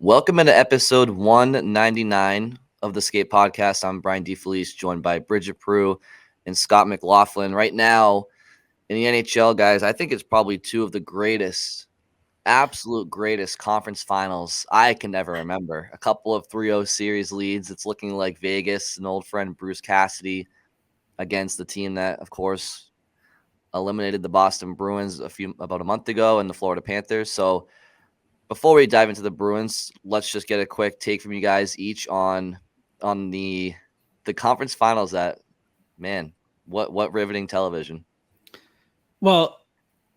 Welcome into episode 199 of the Skate Podcast. I'm Brian DeFelice, joined by Bridgette and Scott McLaughlin. Right now in the NHL, guys, I think it's probably two of the greatest, absolute greatest conference finals I can ever remember. A couple of 3-0 series leads. It's looking like Vegas, an old friend Bruce Cassidy, against the team that, of course, eliminated the Boston Bruins about a month ago and the Florida Panthers. So before we dive into the Bruins, let's just get a quick take from you guys each on the conference finals. That, man, what riveting television. Well,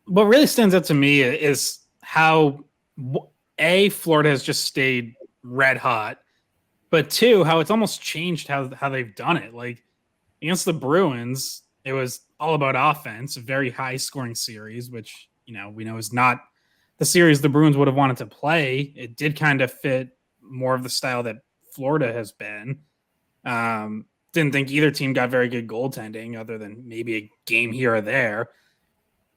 what really stands out to me is how Florida has just stayed red hot, but two, how it's almost changed how they've done it. Like against the Bruins, it was all about offense, a very high scoring series, which we know is not the series the Bruins would have wanted to play. It did kind of fit more of the style that Florida has been. Didn't think either team got very good goaltending other than maybe a game here or there.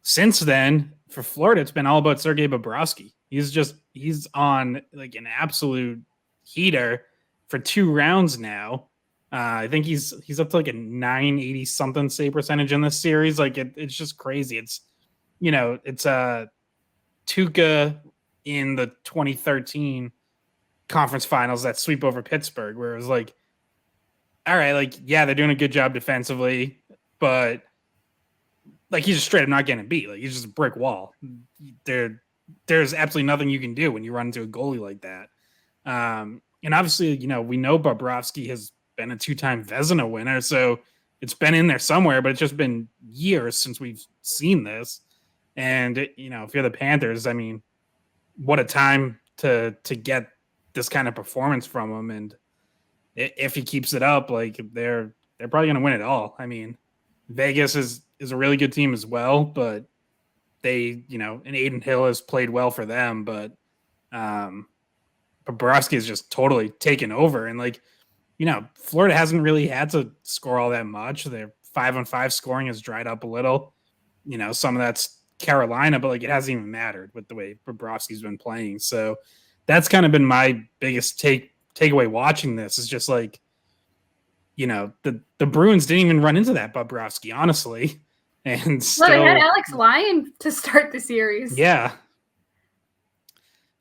Since then, for Florida, it's been all about Sergei Bobrovsky. He's on like an absolute heater for 2 rounds now. I think he's up to like a 980 something save percentage in this series. Like it's just crazy. It's Tuukka in the 2013 conference finals, that sweep over Pittsburgh, where it was like, all right, like, yeah, they're doing a good job defensively, but like he's just straight up not getting beat. Like he's just a brick wall. There's absolutely nothing you can do when you run into a goalie like that. And obviously, we know Bobrovsky has been a 2-time Vezina winner, so it's been in there somewhere, but it's just been years since we've seen this. And, if you're the Panthers, I mean, what a time to get this kind of performance from him. And if he keeps it up, like they're probably going to win it all. I mean, Vegas is a really good team as well, but they, and Aiden Hill has played well for them, but Bobrovsky is just totally taken over. And like, Florida hasn't really had to score all that much. Their 5-on-5 scoring has dried up a little. Some of that's Carolina, but like it hasn't even mattered with the way Bobrovsky's been playing. So that's kind of been my biggest takeaway watching this is just like, the Bruins didn't even run into that Bobrovsky, honestly. And still, they had Alex Lyon to start the series. Yeah,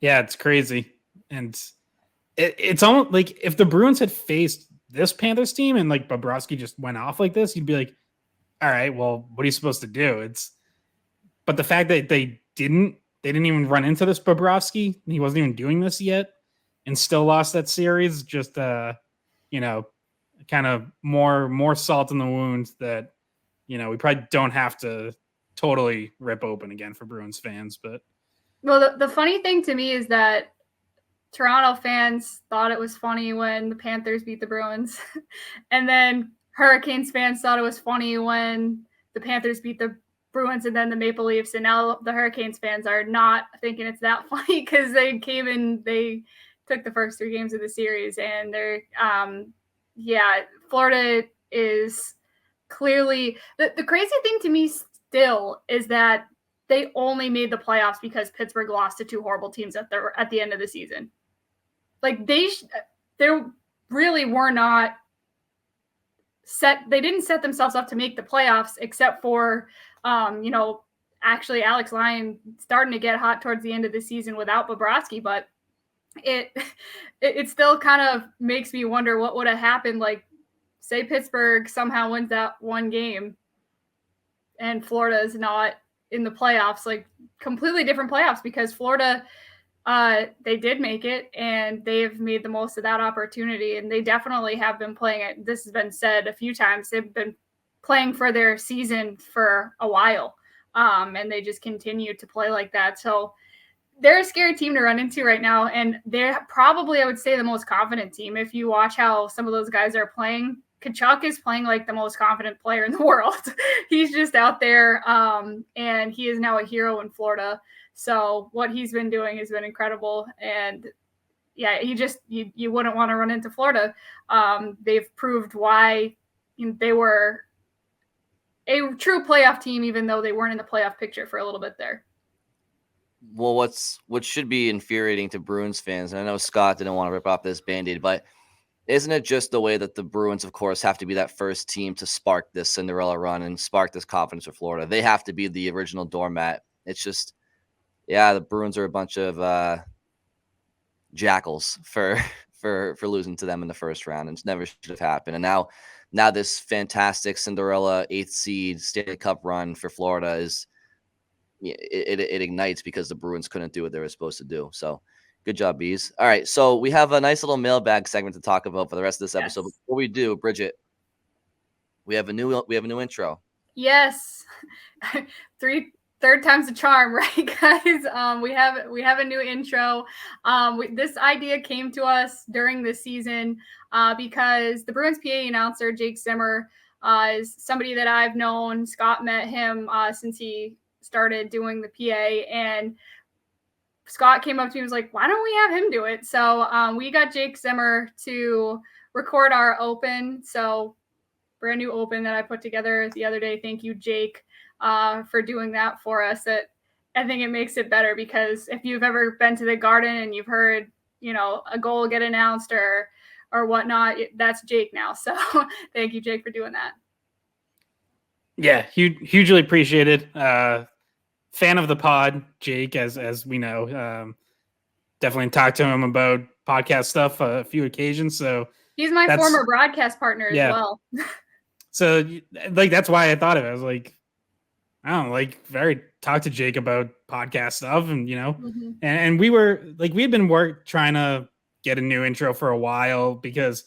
it's crazy. And it's almost like if the Bruins had faced this Panthers team and like Bobrovsky just went off like this, you'd be like, all right, well, what are you supposed to do? But the fact that they didn't even run into this Bobrovsky, he wasn't even doing this yet, and still lost that series, just kind of more salt in the wound that we probably don't have to totally rip open again for Bruins fans. But well, the funny thing to me is that Toronto fans thought it was funny when the Panthers beat the Bruins, and then Hurricanes fans thought it was funny when the Panthers beat the Bruins and then the Maple Leafs, and now the Hurricanes fans are not thinking it's that funny because they came in, they took the first 3 games of the series, and they're Florida is clearly the crazy thing to me still is that they only made the playoffs because Pittsburgh lost to 2 horrible teams at the end of the season. Like they really were not set. They didn't set themselves up to make the playoffs except for actually Alex Lyon starting to get hot towards the end of the season without Bobrovsky, but it still kind of makes me wonder what would have happened. Like, say Pittsburgh somehow wins that 1 game and Florida is not in the playoffs, like completely different playoffs, because Florida, they did make it and they've made the most of that opportunity. And they definitely have been playing it. This has been said a few times. They've been playing for their season for a while. And they just continue to play like that. So they're a scary team to run into right now. And they're probably, I would say, the most confident team. If you watch how some of those guys are playing, Kachuk is playing like the most confident player in the world. He's just out there. And he is now a hero in Florida. So what he's been doing has been incredible. And yeah, you wouldn't want to run into Florida. They've proved why they were a true playoff team, even though they weren't in the playoff picture for a little bit there. Well, what should be infuriating to Bruins fans, and I know Scott didn't want to rip off this Band-Aid, but isn't it just the way that the Bruins, of course, have to be that first team to spark this Cinderella run and spark this confidence for Florida? They have to be the original doormat. It's just, yeah, the Bruins are a bunch of jackals for losing to them in the first round, and it never should have happened. And now this fantastic Cinderella 8th seed Stanley Cup run for Florida is it ignites because the Bruins couldn't do what they were supposed to do. So good job, Bees. All right, so we have a nice little mailbag segment to talk about for the rest of this episode. Yes. Before we do, Bridgette, we have a new intro. Yes. Third time's a charm, right, guys? We have a new intro. This idea came to us during the season because the Bruins PA announcer Jake Zimmer is somebody that I've known. Scott met him since he started doing the PA, and Scott came up to me and was like, "Why don't we have him do it?" So we got Jake Zimmer to record our open. So brand new open that I put together the other day. Thank you, Jake, for doing that for us. I think it makes it better because if you've ever been to the Garden and you've heard, a goal get announced or whatnot, that's Jake now. So thank you, Jake, for doing that. Yeah, hugely appreciated. Fan of the pod, Jake, as we know. Definitely talked to him about podcast stuff a few occasions. So he's my former broadcast partner as well. So that's why I thought of it. I was like, I don't know, talk to Jake about podcast stuff, and and we were we had been trying to get a new intro for a while because,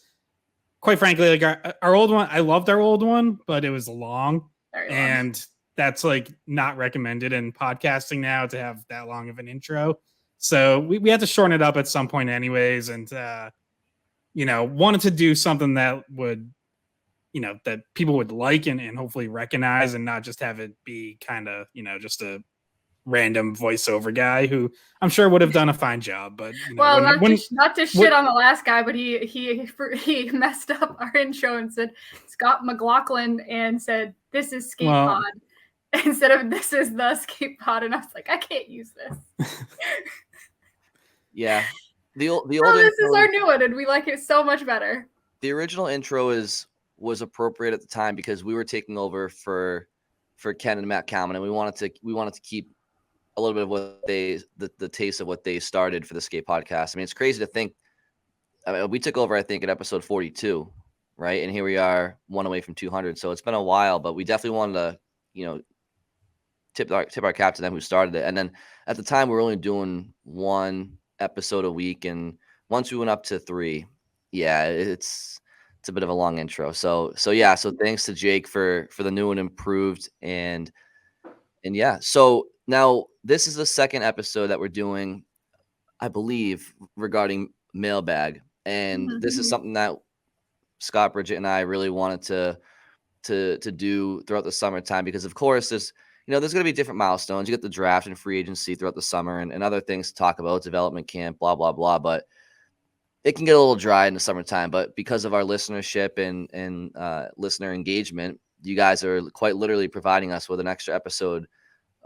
quite frankly, our old one, I loved our old one, but it was long. And that's not recommended in podcasting now to have that long of an intro. So we had to shorten it up at some point anyways. And, wanted to do something that would, that people would like and hopefully recognize, and not just have it be kind of, just a random voiceover guy who I'm sure would have done a fine job. But not to shit on the last guy, but he messed up our intro and said Scott McLaughlin and said this is Skate Pod instead of this is the Skate Pod, and I was like, I can't use this. Yeah, the old. This is our new one, and we like it so much better. The original intro was appropriate at the time because we were taking over for Ken and Matt Kalman, and we wanted to keep a little bit of what the taste of what they started for the Skate Podcast. I mean, it's crazy to think. I mean, we took over, I think, at episode 42, right? And here we are, one away from 200. So it's been a while, but we definitely wanted to, tip our cap to them who started it. And then at the time, we were only doing one episode a week, and once we went up to 3, yeah, it's a bit of a long intro. So thanks to Jake for the new and improved, and yeah. So now this is the second episode that we're doing, I believe, regarding Mailbag, and this is something that Scott, Bridgette, and I really wanted to do throughout the summertime because, of course, there's going to be different milestones. You get the draft and free agency throughout the summer, and other things to talk about, development camp, blah blah blah. But it can get a little dry in the summertime. But because of our listenership and listener engagement, you guys are quite literally providing us with an extra episode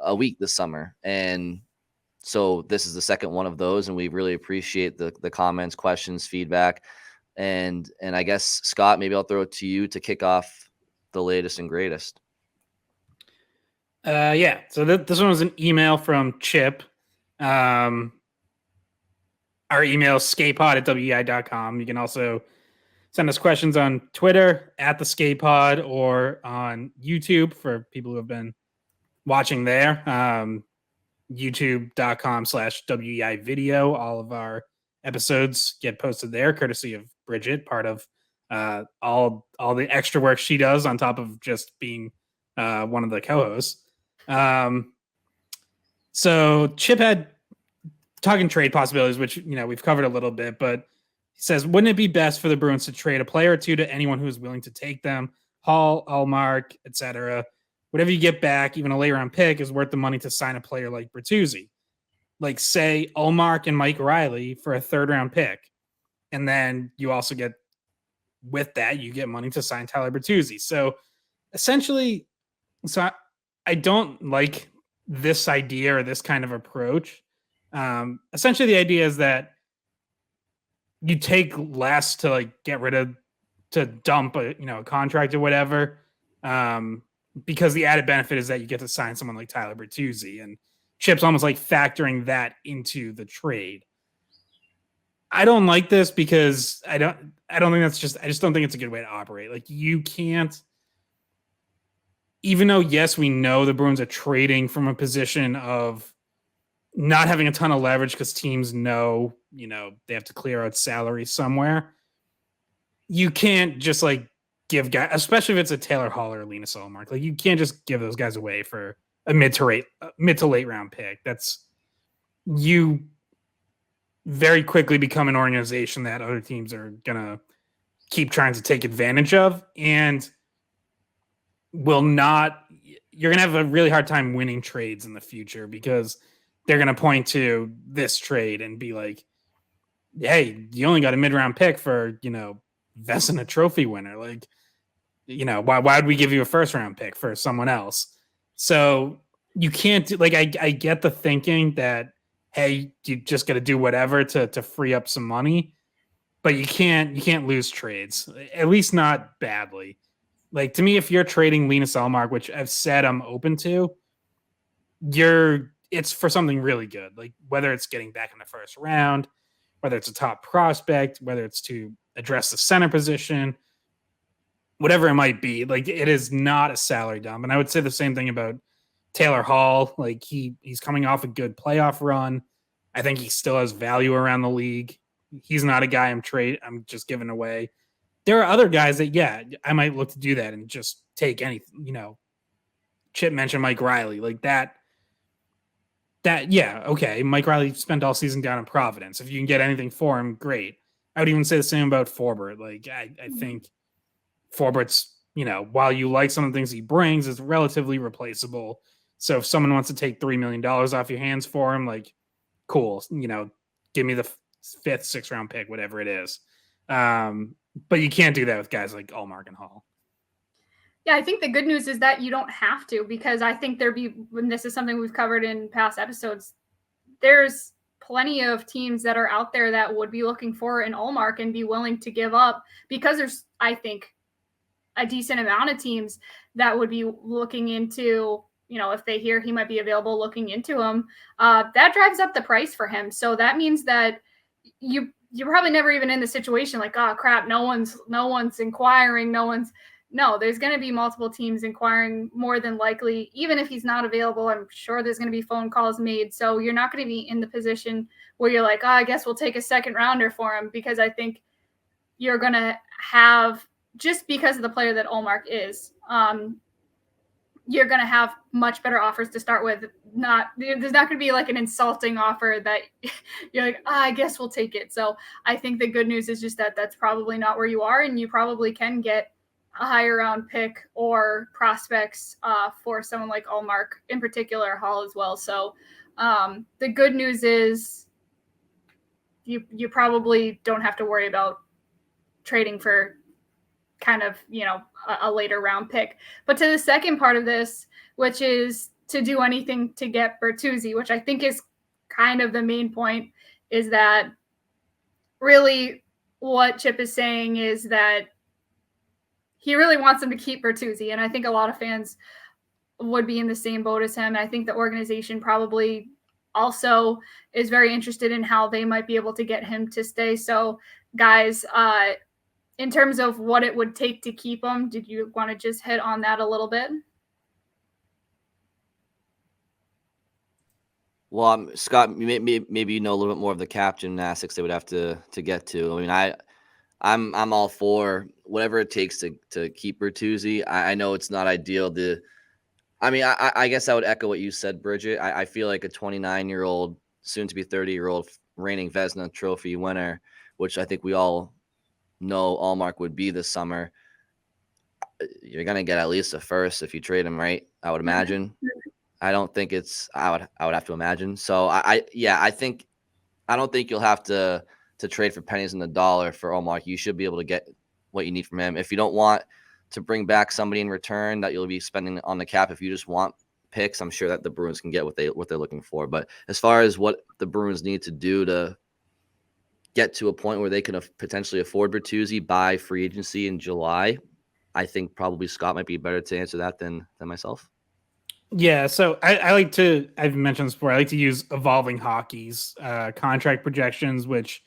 a week this summer, and so this is the second one of those, and we really appreciate the comments, questions, feedback, and I guess, Scott, maybe I'll throw it to you to kick off the latest and greatest. Yeah. So this one was an email from Chip. Our email is skatepod@weei.com. You can also send us questions on Twitter @theskatepod or on YouTube for people who have been watching there. YouTube.com/WEI video. All of our episodes get posted there, courtesy of Bridgette, part of all the extra work she does on top of just being one of the co-hosts. So Chip had talking trade possibilities, which we've covered a little bit, but he says, wouldn't it be best for the Bruins to trade a player or two to anyone who is willing to take them? Hall, Allmark, etc. Whatever you get back, even a later round pick, is worth the money to sign a player like Bertuzzi. Like, say, Allmark and Mike Riley for a 3rd round pick. And then you also get, with that, you get money to sign Tyler Bertuzzi. So essentially, I don't like this idea or this kind of approach. Essentially, the idea is that you take less to like get rid of, to dump a contract or whatever, because the added benefit is that you get to sign someone like Tyler Bertuzzi, and Chip's almost like factoring that into the trade. I don't like this because I just don't think it's a good way to operate. Like, you can't, even though, yes, we know the Bruins are trading from a position of not having a ton of leverage because teams know, they have to clear out salary somewhere. You can't just like give guys, especially if it's a Taylor Hall or Linus Ullmark, like you can't just give those guys away for a mid to late round pick. You very quickly become an organization that other teams are gonna keep trying to take advantage of, and you're gonna have a really hard time winning trades in the future because they're gonna point to this trade and be like, hey, you only got a mid-round pick for, Vezina trophy winner. Like, why would we give you a first-round pick for someone else? So you can't do, like, I get the thinking that, hey, you just got to do whatever to free up some money, but you can't lose trades, at least not badly. Like, to me, if you're trading Linus Ullmark, which I've said I'm open to, it's for something really good. Like, whether it's getting back in the first round, whether it's a top prospect, whether it's to address the center position, whatever it might be, like, it is not a salary dump. And I would say the same thing about Taylor Hall. Like, he's coming off a good playoff run. I think he still has value around the league. He's not a guy I'm just giving away. There are other guys that, yeah, I might look to do that and just take anything. Chip mentioned Mike Riley, like that, yeah, okay. Mike Riley spent all season down in Providence. If you can get anything for him, great. I would even say the same about Forbort. Like, I think Forbort's, while you like some of the things he brings, is relatively replaceable. So if someone wants to take $3 million off your hands for him, like, cool, give me the 5th, 6th round pick, whatever it is. But you can't do that with guys like Ullmark and Hall. Yeah, I think the good news is that you don't have to, because I think when this is something we've covered in past episodes, there's plenty of teams that are out there that would be looking for an Ullmark and be willing to give up, because there's, I think, a decent amount of teams that would be looking into, if they hear he might be available, looking into him. That drives up the price for him. So that means that you're probably never even in the situation like, oh crap, no one's inquiring, No, there's going to be multiple teams inquiring, more than likely. Even if he's not available, I'm sure there's going to be phone calls made. So you're not going to be in the position where you're like, oh, I guess we'll take a second rounder for him, because I think you're going to have, just because of the player that Ullmark is, you're going to have much better offers to start with. There's not going to be like an insulting offer that you're like, I guess we'll take it. So I think the good news is just that that's probably not where you are, and you probably can get a higher round pick or prospects for someone like Ullmark, in particular, Hall as well. So the good news is you probably don't have to worry about trading for kind of, a later round pick. But to the second part of this, which is to do anything to get Bertuzzi, which I think is kind of the main point, is that really what Chip is saying is that he really wants them to keep Bertuzzi. And I think a lot of fans would be in the same boat as him. I think the organization probably also is very interested in how they might be able to get him to stay. So guys, in terms of what it would take to keep him, did you want to just hit on that a little bit? Well, Scott, maybe you know a little bit more of the cap gymnastics they would have to get to. I mean, I'm all for whatever it takes to keep Bertuzzi. I know it's not ideal. I guess I would echo what you said, Bridgette. I feel like a 29-year-old, soon to be 30-year-old reigning Vezina Trophy winner, which I think we all know Ullmark would be this summer. You're gonna get at least a first if you trade him, right? I would imagine. I don't think it's. I would have to imagine. So I don't think you'll have to trade for pennies in the dollar for Ullmark. You should be able to get what you need from him. If you don't want to bring back somebody in return that you'll be spending on the cap, if you just want picks, I'm sure that the Bruins can get what they're looking for. But as far as what the Bruins need to do to get to a point where they can potentially afford Bertuzzi by free agency in July, I think probably Scott might be better to answer that than myself. Yeah, so I like to, I've mentioned this before, I like to use Evolving Hockey's contract projections, which,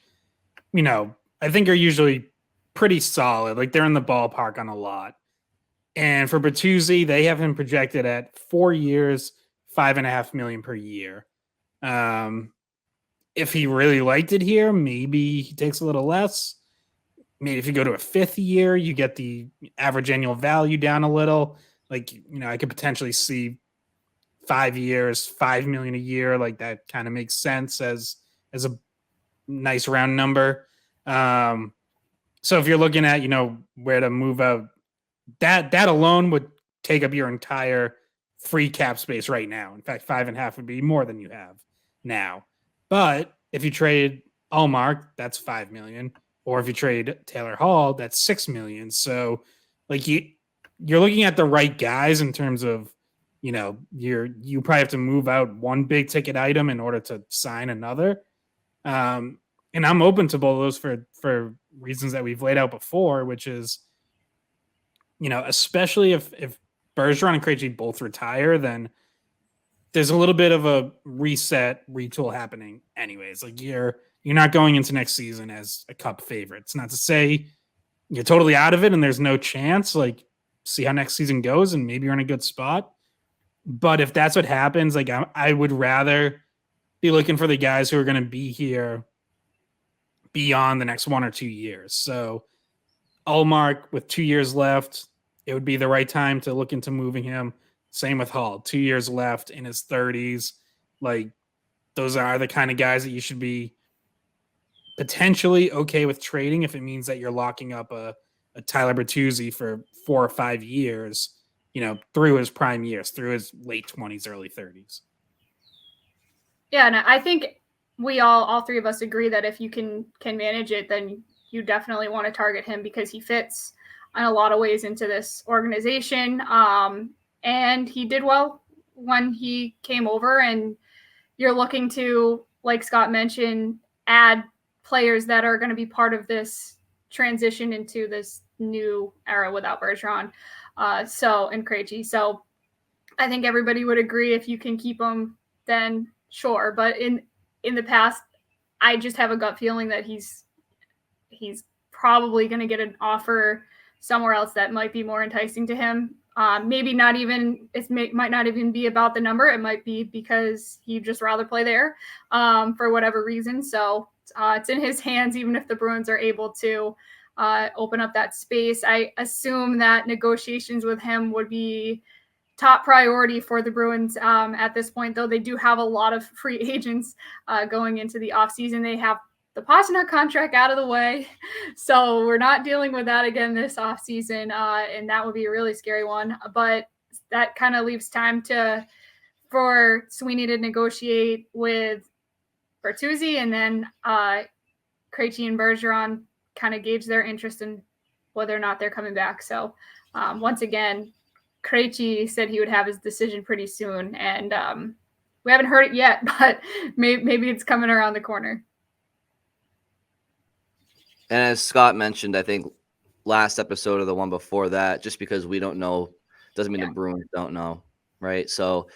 I think are usually pretty solid. Like they're in the ballpark on a lot. And for Bertuzzi, they have him projected at 4 years, $5.5 million per year. If he really liked it here, maybe he takes a little less. Maybe if you go to a 5th year, you get the average annual value down a little. Like, I could potentially see 5 years, $5 million a year. Like that kind of makes sense as a nice round number. So if you're looking at, where to move out, that alone would take up your entire free cap space right now. In fact, 5.5 would be more than you have now. But if you trade Ullmark, that's $5 million. Or if you trade Taylor Hall, that's $6 million. So like you're looking at the right guys in terms of, you probably have to move out one big ticket item in order to sign another. And I'm open to both of those for reasons that we've laid out before, which is, especially if Bergeron and Krejci both retire, then there's a little bit of a retool happening anyways. Like you're not going into next season as a cup favorite. It's not to say you're totally out of it and there's no chance. Like see how next season goes and maybe you're in a good spot. But if that's what happens, like I would rather be looking for the guys who are going to be here beyond the next 1 or 2 years. So Ullmark with 2 years left, it would be the right time to look into moving him. Same with Hall, 2 years left in his 30s. Like those are the kind of guys that you should be potentially okay with trading if it means that you're locking up a Tyler Bertuzzi for 4 or 5 years, through his prime years, through his late 20s, early 30s. Yeah, and I think we all three of us agree that if you can manage it, then you definitely want to target him because he fits in a lot of ways into this organization. And he did well when he came over, and you're looking to, like Scott mentioned, add players that are going to be part of this transition into this new era without Bergeron. And Krejci. So I think everybody would agree if you can keep him, then sure. But in the past, I just have a gut feeling that he's probably going to get an offer somewhere else that might be more enticing to him. Maybe not even, might not even be about the number. It might be because he'd just rather play there for whatever reason. So it's in his hands, even if the Bruins are able to open up that space. I assume that negotiations with him would be top priority for the Bruins at this point, though they do have a lot of free agents going into the offseason. They have the Pastrnak contract out of the way, so we're not dealing with that again this offseason, and that would be a really scary one. But that kind of leaves time for Sweeney to negotiate with Bertuzzi, and then Krejci and Bergeron kind of gauge their interest in whether or not they're coming back. So once again, Krejci said he would have his decision pretty soon, and we haven't heard it yet, but maybe it's coming around the corner. And as Scott mentioned, I think last episode or the one before that, just because we don't know doesn't mean the Bruins don't know, right? So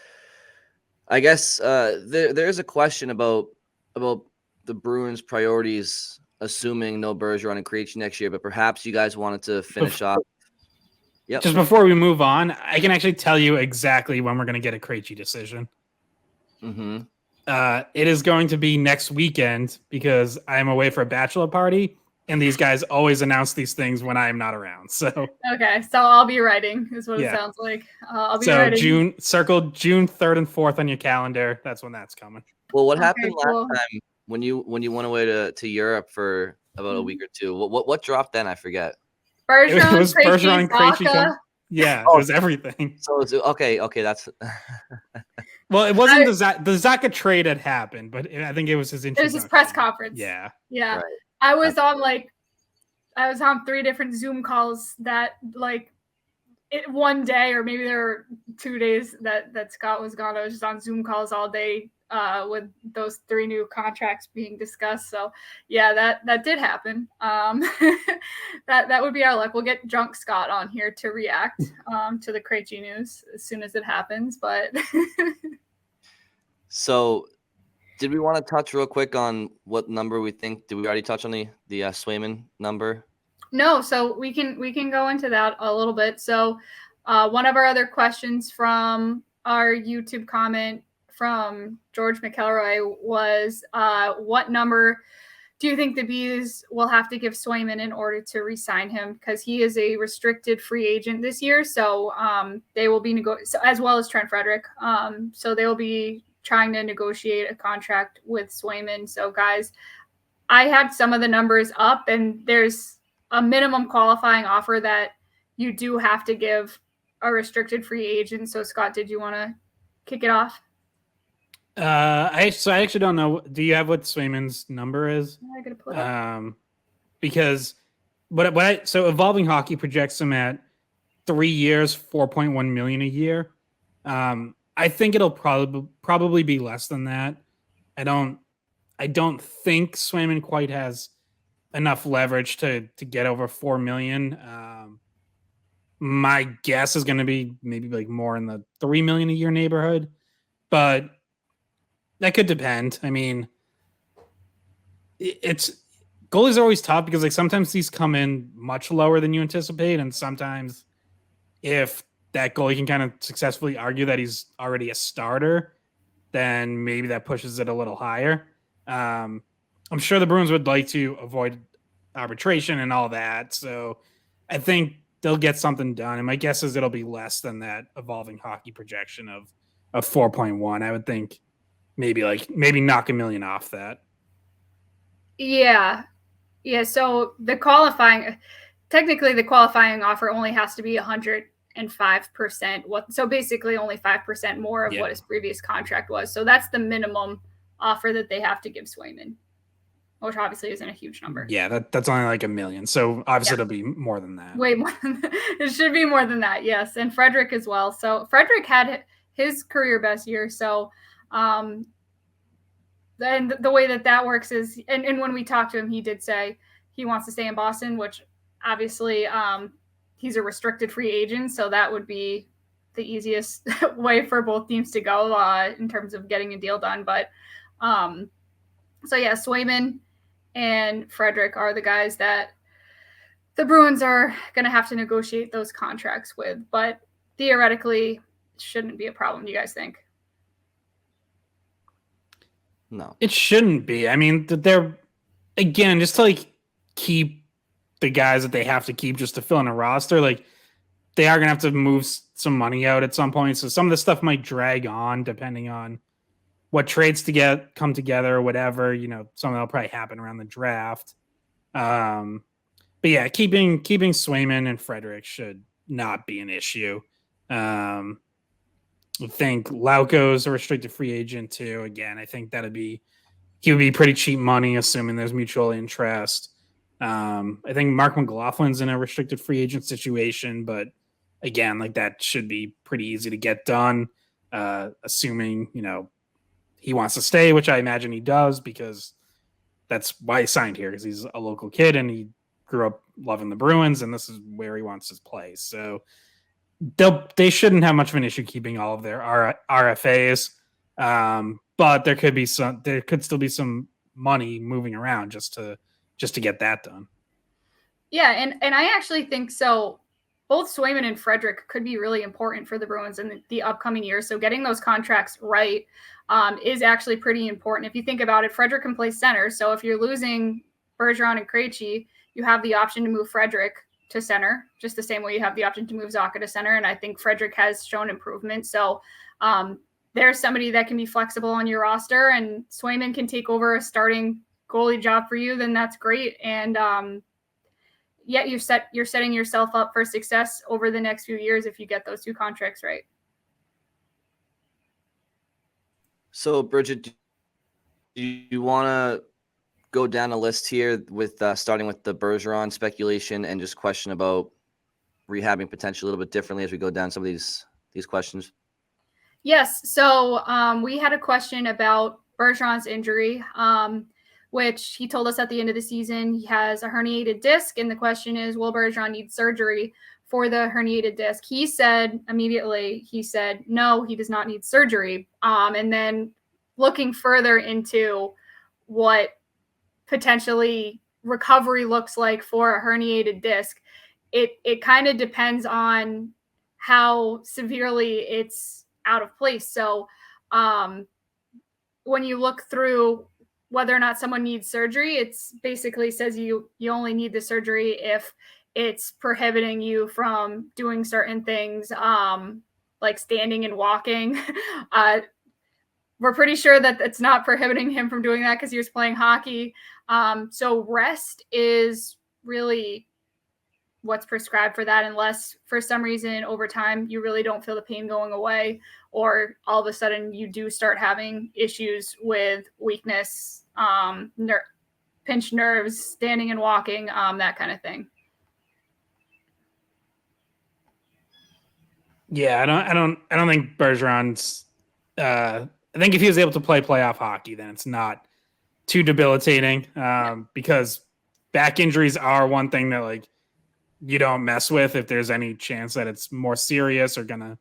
I guess there's a question about the Bruins' priorities, assuming no Bergeron and Krejci next year, but perhaps you guys wanted to finish off. Yep. Just before we move on, I can actually tell you exactly when we're going to get a Krejci decision. Mm-hmm. It is going to be next weekend because I'm away for a bachelor party, and these guys always announce these things when I am not around. So okay, so I'll be writing is what it sounds like. I'll be writing. Circle June 3rd and 4th on your calendar. That's when that's coming. Well, what happened last time when you went away to Europe for about a week or two? What dropped then? I forget. Bergeron, it was Bergeron and Krejci. Yeah, it was everything. So it's okay. That's. Well, it wasn't the Zacha trade had happened, but I think it was his introduction. It was his press conference. Yeah. Right. I was on 3 different Zoom calls that one day, or maybe there were 2 days that Scott was gone. I was just on Zoom calls all day with those 3 new contracts being discussed. So yeah, that did happen. That would be our luck. We'll get drunk Scott on here to react to the Krejci news as soon as it happens. But so, did we want to touch real quick on what number we think? Did we already touch on the Swayman number? No, so we can go into that a little bit. So one of our other questions from our YouTube comment from George McElroy was, what number do you think the Bees will have to give Swayman in order to re-sign him? Because he is a restricted free agent this year. So they will be as well as Trent Frederick. So they will be trying to negotiate a contract with Swayman. So guys, I had some of the numbers up, and there's a minimum qualifying offer that you do have to give a restricted free agent. So Scott, did you want to kick it off? I actually don't know. Do you have what Swayman's number is? I gotta put it up. Because so Evolving Hockey projects him at 3 years, 4.1 million a year. I think it'll probably be less than that. I don't think Swayman quite has enough leverage to get over 4 million. My guess is going to be maybe like more in the 3 million a year neighborhood, but that could depend. I mean, goalies are always tough because like sometimes these come in much lower than you anticipate, and sometimes if that goalie can kind of successfully argue that he's already a starter, then maybe that pushes it a little higher. I'm sure the Bruins would like to avoid arbitration and all that. So I think they'll get something done. And my guess is it'll be less than that Evolving Hockey projection of 4.1. I would think maybe knock $1 million off that. Yeah. So the qualifying offer only has to be 105%. So basically only 5% more of what his previous contract was. So that's the minimum offer that they have to give Swayman, which obviously isn't a huge number. Yeah, that's only like $1 million. So obviously it'll be more than that. Way more than that. It should be more than that, yes. And Frederick as well. So Frederick had his career best year. So then the way that works is, and when we talked to him, he did say he wants to stay in Boston, which obviously he's a restricted free agent. So that would be the easiest way for both teams to go in terms of getting a deal done. But so yeah, Swayman and Frederick are the guys that the Bruins are going to have to negotiate those contracts with, but theoretically shouldn't be a problem. Do you guys think? No, it shouldn't be. I mean, they're, again, just to like keep the guys that they have to keep just to fill in a roster. Like they are going to have to move some money out at some point. So some of the stuff might drag on depending on what trades come together or whatever, some of that'll probably happen around the draft. But yeah, keeping Swayman and Frederick should not be an issue. I think Lauko's a restricted free agent too. Again, I think he would be pretty cheap money, assuming there's mutual interest. I think Mark McLaughlin's in a restricted free agent situation, but again, like that should be pretty easy to get done, assuming, he wants to stay, which I imagine he does because that's why he signed here, because he's a local kid and he grew up loving the Bruins and this is where he wants to play. So they shouldn't have much of an issue keeping all of their RFAs. But there could still be some money moving around just to get that done. Yeah. And I actually think so. Both Swayman and Frederick could be really important for the Bruins in the upcoming years. So getting those contracts right is actually pretty important. If you think about it, Frederick can play center. So if you're losing Bergeron and Krejci, you have the option to move Frederick to center, just the same way you have the option to move Zacha to center. And I think Frederick has shown improvement. So there's somebody that can be flexible on your roster, and Swayman can take over a starting goalie job for you, then that's great. And you're setting yourself up for success over the next few years if you get those two contracts right. So, Bridgette, do you want to go down a list here with starting with the Bergeron speculation and just question about rehabbing potentially a little bit differently as we go down some of these questions? Yes. So we had a question about Bergeron's injury, which he told us at the end of the season he has a herniated disc. And the question is, will Bergeron need surgery for the herniated disc? He said immediately, no, he does not need surgery. And then looking further into what potentially recovery looks like for a herniated disc, it kind of depends on how severely it's out of place. So when you look through whether or not someone needs surgery, it's basically says you only need the surgery if it's prohibiting you from doing certain things, like standing and walking. We're pretty sure that it's not prohibiting him from doing that because he was playing hockey. So rest is really what's prescribed for that, unless for some reason over time you really don't feel the pain going away, or all of a sudden you do start having issues with weakness, pinched nerves, standing and walking, that kind of thing. Yeah, I don't think Bergeron's. I think if he was able to play playoff hockey, then it's not too debilitating. Because back injuries are one thing that like you don't mess with if there's any chance that it's more serious or gonna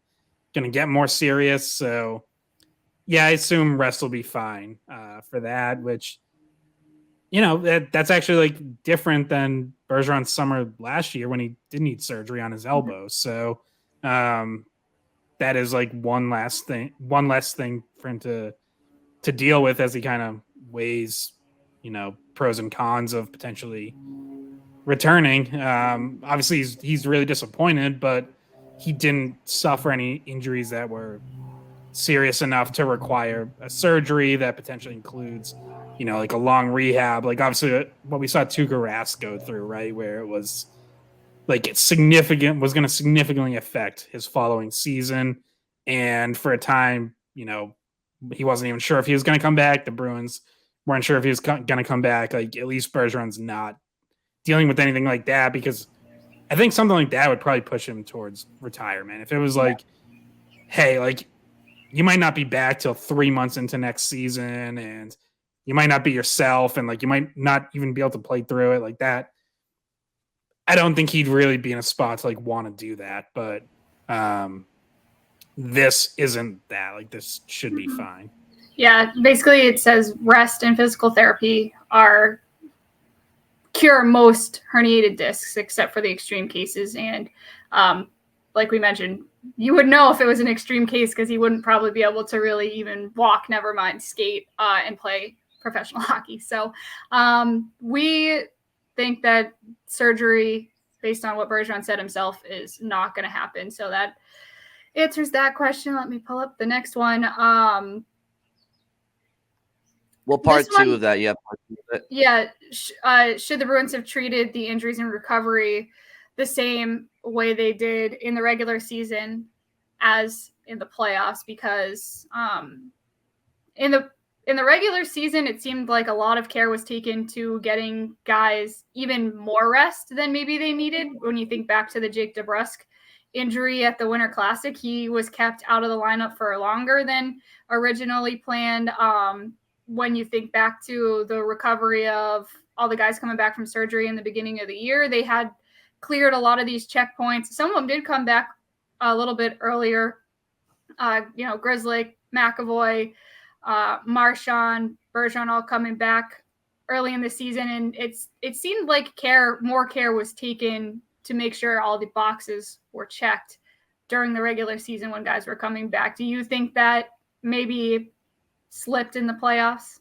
get more serious. So yeah, I assume rest will be fine for that. Which that's actually like different than Bergeron's summer last year when he didn't need surgery on his elbow. So that is like one less thing for him to deal with as he kind of weighs, pros and cons of potentially returning. Obviously he's really disappointed, but he didn't suffer any injuries that were serious enough to require a surgery that potentially includes, like a long rehab. Like obviously what we saw Tuukka Rask go through, right, where it was like was going to significantly affect his following season. And for a time, he wasn't even sure if he was going to come back. The Bruins weren't sure if he was going to come back. Like at least Bergeron's not dealing with anything like that, because I think something like that would probably push him towards retirement. If it was like, hey, like you might not be back till 3 months into next season and you might not be yourself and like you might not even be able to play through it like that, I don't think he'd really be in a spot to like want to do that. But this isn't that. Like this should be fine. Yeah, basically it says rest and physical therapy cure most herniated discs except for the extreme cases. And like we mentioned, you would know if it was an extreme case because he wouldn't probably be able to really even walk, never mind skate and play professional hockey. So we think that surgery, based on what Bergeron said himself, is not going to happen. So that answers that question. Let me pull up the next one. Well, part two of that, yeah. Yeah. Should the Bruins have treated the injuries and recovery the same way they did in the regular season as in the playoffs? Because in the regular season, it seemed like a lot of care was taken to getting guys even more rest than maybe they needed. When you think back to the Jake DeBrusk injury at the Winter Classic, he was kept out of the lineup for longer than originally planned. When you think back to the recovery of all the guys coming back from surgery in the beginning of the year, they had cleared a lot of these checkpoints. Some of them did come back a little bit earlier. Grizzly, McAvoy, Marchand, Bergeron all coming back early in the season. And it seemed like more care was taken to make sure all the boxes were checked during the regular season when guys were coming back. Do you think that maybe slipped in the playoffs?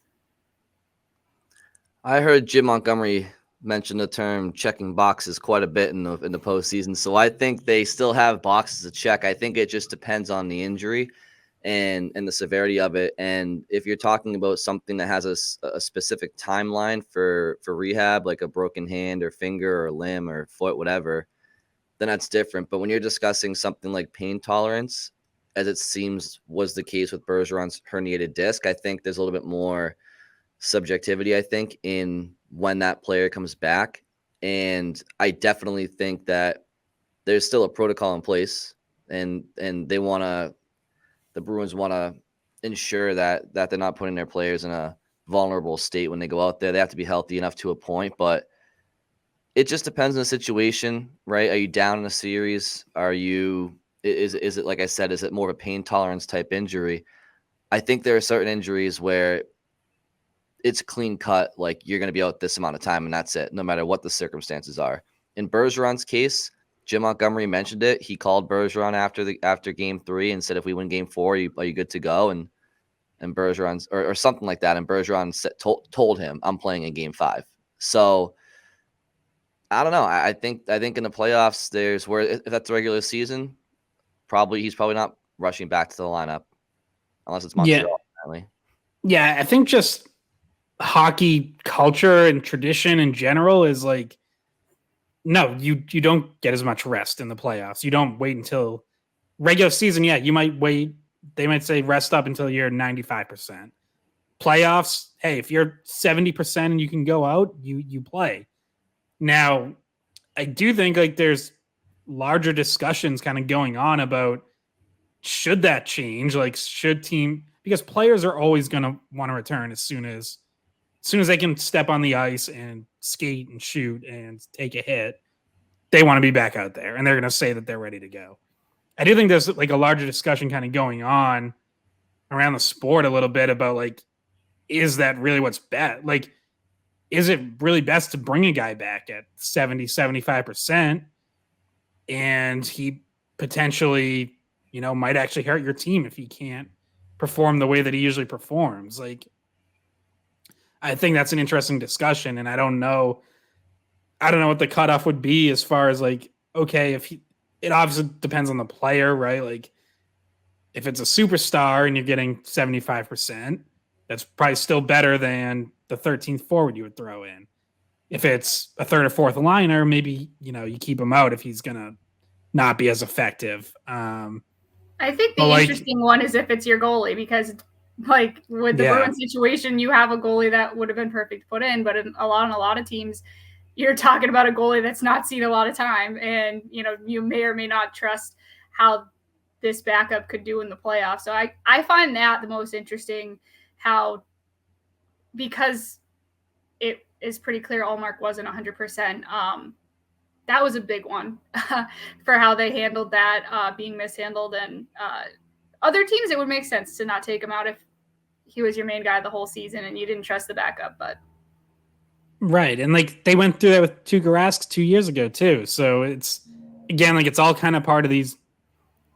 I heard Jim Montgomery mention the term checking boxes quite a bit in the postseason. So I think they still have boxes to check. I think it just depends on the injury and the severity of it. And if you're talking about something that has a specific timeline for rehab, like a broken hand or finger or limb or foot, whatever, then that's different. But when you're discussing something like pain tolerance, as it seems was the case with Bergeron's herniated disc, I think there's a little bit more subjectivity, I think, in when that player comes back. And I definitely think that there's still a protocol in place, and the Bruins want to ensure that they're not putting their players in a vulnerable state when they go out there. They have to be healthy enough to a point, but it just depends on the situation, right? Are you down in a series? Is it, like I said, is it more of a pain tolerance type injury? I think there are certain injuries where it's clean cut, like you're going to be out this amount of time and that's it, no matter what the circumstances are. In Bergeron's case, Jim Montgomery mentioned it. He called Bergeron after game 3 and said, if we win game 4, are you good to go? And Bergeron's or something like that. And Bergeron told him, I'm playing in game 5. So I don't know. I think in the playoffs, there's where if that's the regular season, he's probably not rushing back to the lineup unless it's Montreal. Yeah, I think just hockey culture and tradition in general is like, no, you don't get as much rest in the playoffs. You don't wait until regular season. Yeah, you might wait. They might say rest up until you're 95%. Playoffs, hey, if you're 70% and you can go out, you play. Now, I do think like there's larger discussions kind of going on about should that change? Like, because players are always going to want to return as soon as they can step on the ice and skate and shoot and take a hit. They want to be back out there, and they're going to say that they're ready to go. I do think there's like a larger discussion kind of going on around the sport a little bit about like, is that really what's best? Like, is it really best to bring a guy back at 70, 75% and he potentially, might actually hurt your team if he can't perform the way that he usually performs? Like, I think that's an interesting discussion, and I don't know what the cutoff would be as far as like, okay, it obviously depends on the player, right? Like, if it's a superstar and you're getting 75%, that's probably still better than the 13th forward you would throw in. If it's a third or fourth liner, maybe, you keep him out if he's going to not be as effective. I think the interesting one is if it's your goalie, because like with the Bruins situation, you have a goalie that would have been perfect to put in, but on a lot of teams, you're talking about a goalie that's not seen a lot of time, and you may or may not trust how this backup could do in the playoffs. So I find that the most interesting, because it is pretty clear Allmark wasn't 100%. That was a big one for how they handled that being mishandled, and other teams it would make sense to not take him out if he was your main guy the whole season and you didn't trust the backup, but. Right. And like they went through that with Tuukka Rask 2 years ago too. So it's, again, like it's all kind of part of these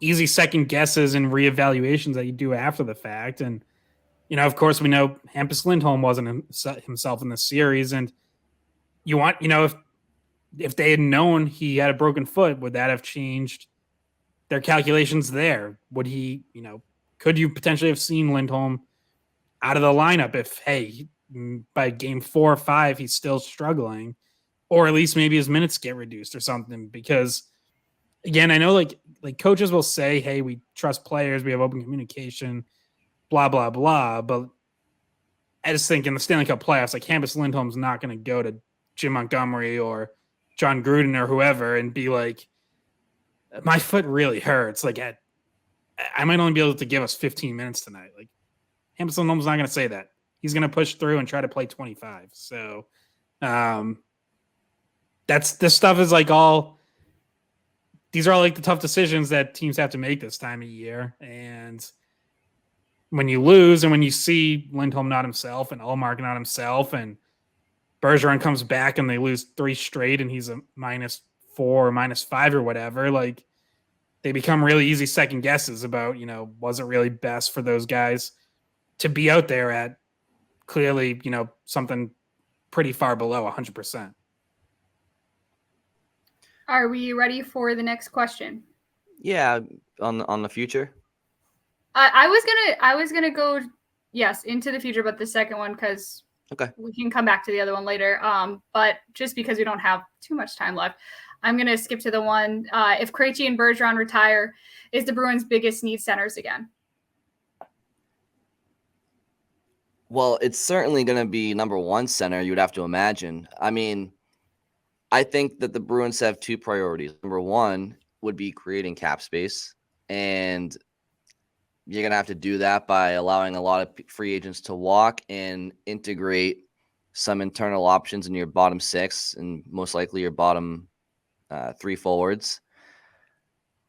easy second guesses and reevaluations that you do after the fact. And, of course we know Hampus Lindholm wasn't himself in the series, and you want, if they had known he had a broken foot, would that have changed their calculations there? Would he, could you potentially have seen Lindholm out of the lineup if, hey, by game 4 or 5, he's still struggling, or at least maybe his minutes get reduced or something? Because again, I know like coaches will say, hey, we trust players, we have open communication, blah, blah, blah. But I just think in the Stanley Cup playoffs, like Hampus Lindholm's not going to go to Jim Montgomery or John Gruden or whoever and be like, my foot really hurts. Like I might only be able to give us 15 minutes tonight. Like Hampus Lindholm's not going to say that. He's going to push through and try to play 25. So this stuff is like these are all like the tough decisions that teams have to make this time of year. And when you lose and when you see Lindholm not himself and Allmark not himself and Bergeron comes back and they lose 3 straight and he's a -4 or -5 or whatever, like they become really easy second guesses about, was it really best for those guys to be out there at clearly, something pretty far below 100%. Are we ready for the next question? Yeah, on the future. I was gonna go, yes, into the future, but the second one, because we can come back to the other one later. But just because we don't have too much time left, I'm gonna skip to the one. If Krejci and Bergeron retire, is the Bruins' biggest need centers again? Well, it's certainly going to be number 1 center, you would have to imagine. I mean, I think that the Bruins have 2 priorities. Number 1 would be creating cap space, and you're going to have to do that by allowing a lot of free agents to walk and integrate some internal options in your bottom six and most likely your bottom three forwards.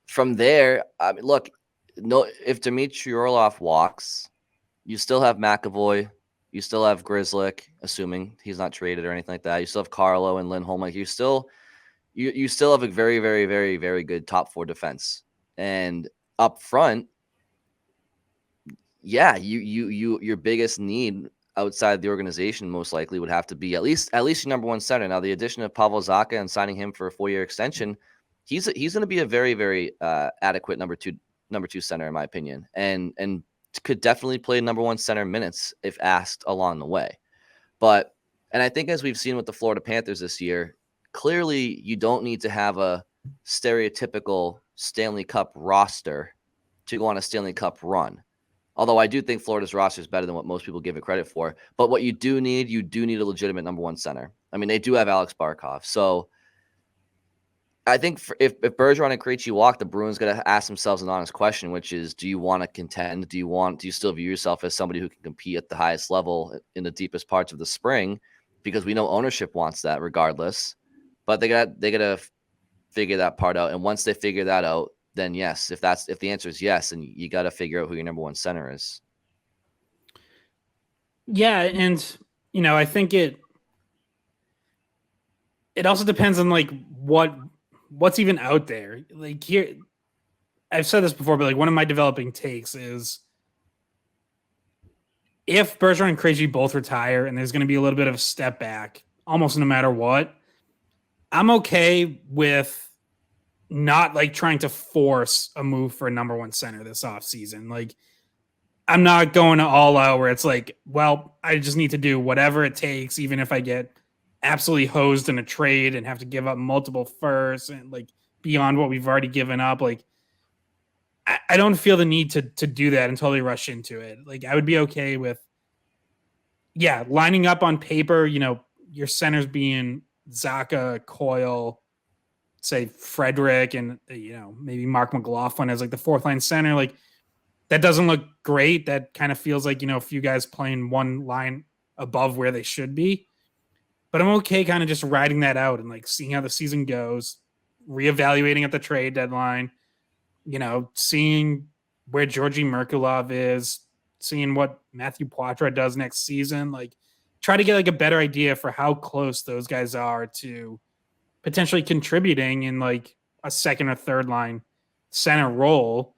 From there, I mean, look, no, if Dmitry Orlov walks, you still have McAvoy, you still have Grzelcyk, assuming he's not traded or anything like that. You still have Carlo and Lindholm. Like you still have a very, very, very, very good top four defense. And up front, yeah, your biggest need outside the organization most likely would have to be at least your number one center. Now, the addition of Pavel Zacha and signing him for a 4-year extension, he's going to be a very, very adequate number two center in my opinion, and could definitely play number one center minutes if asked along the way. And I think as we've seen with the Florida Panthers this year, clearly you don't need to have a stereotypical Stanley Cup roster to go on a Stanley Cup run. Although I do think Florida's roster is better than what most people give it credit for. But what you do need a legitimate number one center. I mean, they do have Alex Barkov. So I think if Bergeron and Krejci walk, the Bruins got to ask themselves an honest question, which is, do you want to contend? Do you still view yourself as somebody who can compete at the highest level in the deepest parts of the spring? Because we know ownership wants that regardless. But they got to figure that part out. And once they figure that out, then yes, if the answer is yes, then you got to figure out who your number one center is. Yeah, and I think it also depends on like what's even out there. Like here, I've said this before, but like one of my developing takes is if Bergeron and Krejci both retire and there's going to be a little bit of a step back, almost no matter what, I'm okay with not like trying to force a move for a number one center this offseason. Like I'm not going to all out where it's like, well, I just need to do whatever it takes, even if I get absolutely hosed in a trade and have to give up multiple firsts and like beyond what we've already given up. Like I don't feel the need to do that and totally rush into it. Like I would be okay with, lining up on paper, your centers being Zacha, Coyle, say Frederick, and maybe Mark McLaughlin as like the fourth line center. Like that doesn't look great. That kind of feels like a few guys playing one line above where they should be. But I'm okay kind of just riding that out and like seeing how the season goes, reevaluating at the trade deadline, seeing where Georgi Merkulov is, seeing what Matthew Poitras does next season. Like try to get like a better idea for how close those guys are to potentially contributing in like a second or third line center role,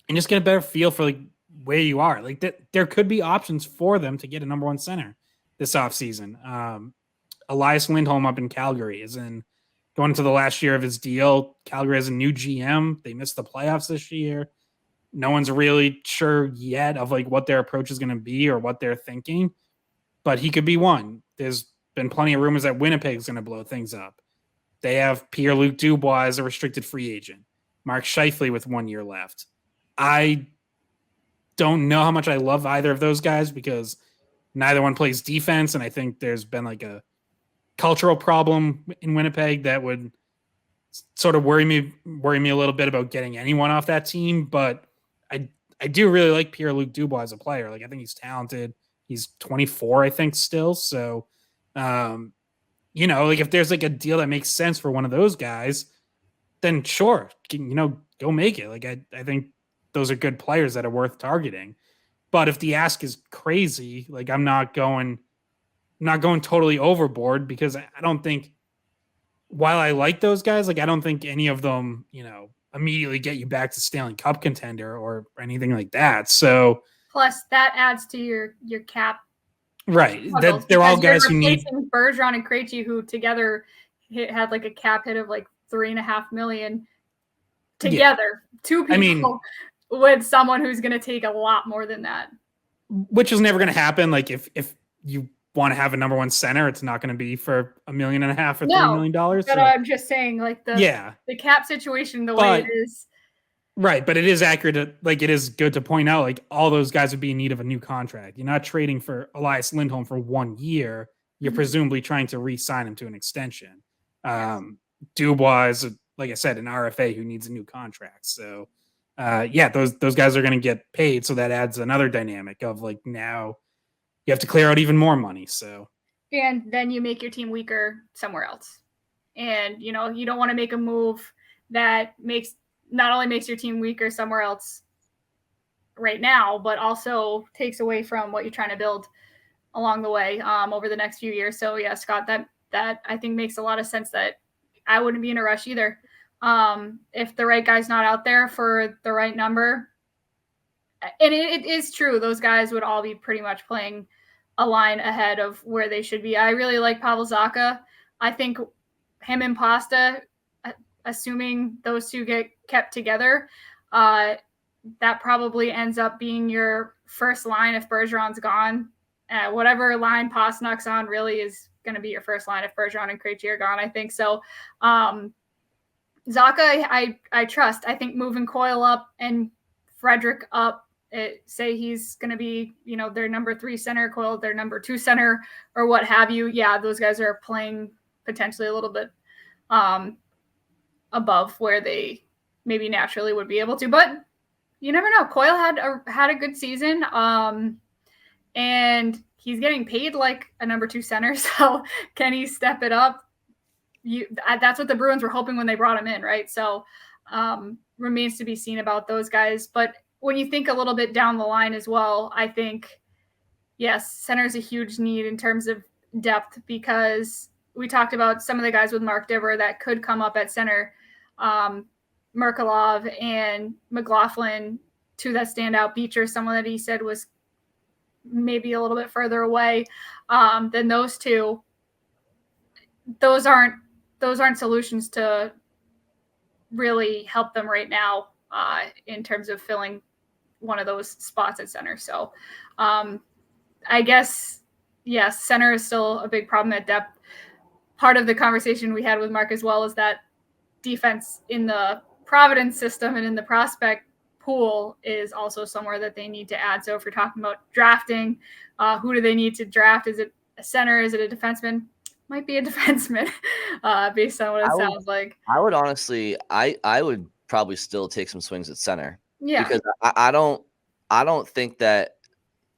and just get a better feel for like where you are. Like that there could be options for them to get a number one center this offseason. Elias Lindholm up in Calgary is going into the last year of his deal. Calgary has a new GM. They missed the playoffs this year. No one's really sure yet of like what their approach is going to be or what they're thinking, but he could be one. There's been plenty of rumors that Winnipeg's going to blow things up. They have Pierre-Luc Dubois as a restricted free agent. Mark Scheifele with 1 year left. I don't know how much I love either of those guys because neither one plays defense, and I think there's been like a cultural problem in Winnipeg that would sort of worry me a little bit about getting anyone off that team. But I do really like Pierre-Luc Dubois as a player. Like I think he's talented. He's 24, I think, still. So, like if there's like a deal that makes sense for one of those guys, then sure, go make it. Like I think those are good players that are worth targeting. But if the ask is crazy, like I'm not going totally overboard because I don't think, while I like those guys, like I don't think any of them, immediately get you back to Stanley Cup contender or anything like that. So plus that adds to your cap. Right. That they're all guys who need Bergeron and Krejci, who together had like a cap hit of like $3.5 million together. Yeah. Two people with someone who's going to take a lot more than that. Which is never going to happen. Like if you want to have a number one center, it's not going to be for $1.5 million or $3 million. But so. I'm just saying, like the cap situation, way it is. Right, but it is accurate. Like it is good to point out, like all those guys would be in need of a new contract. You're not trading for Elias Lindholm for 1 year. You're presumably trying to re-sign him to an extension. Dubois is like I said, an RFA who needs a new contract. So, those guys are going to get paid. So that adds another dynamic of like now you have to clear out even more money. So, and then you make your team weaker somewhere else. And, you don't want to make a move that not only makes your team weaker somewhere else right now, but also takes away from what you're trying to build along the way over the next few years. So yeah, Scott, that I think makes a lot of sense. That I wouldn't be in a rush either. If the right guy's not out there for the right number, and it is true, those guys would all be pretty much playing a line ahead of where they should be. I really like Pavel Zacha. I think him and Pasta, assuming those two get kept together, that probably ends up being your first line if Bergeron's gone. Whatever line Pastrnak's on really is going to be your first line if Bergeron and Krejci are gone, I think. So Zacha, I trust. I think moving Coyle up and Frederick up, say he's going to be, their number 3 center, Coyle their number 2 center, or what have you. Yeah, those guys are playing potentially a little bit above where they maybe naturally would be able to, but you never know. Coyle had a good season, and he's getting paid like a number 2 center. So can he step it up? That's what the Bruins were hoping when they brought him in, right? So remains to be seen about those guys. But when you think a little bit down the line as well, I think, yes, center is a huge need in terms of depth, because we talked about some of the guys with Mark Divver that could come up at center. Merkulov and McLaughlin, two that stand out. Beecher, someone that he said was maybe a little bit further away than those two. Those aren't solutions to really help them right now in terms of filling one of those spots at center. So I guess, yes, center is still a big problem at depth. Part of the conversation we had with Mark as well is that defense in the Providence system and in the prospect pool is also somewhere that they need to add. So if you're talking about drafting, who do they need to draft? Is it a center? Is it a defenseman? Might be a defenseman based on what it sounds like. I would honestly, I would probably still take some swings at center. Yeah. Because I don't think that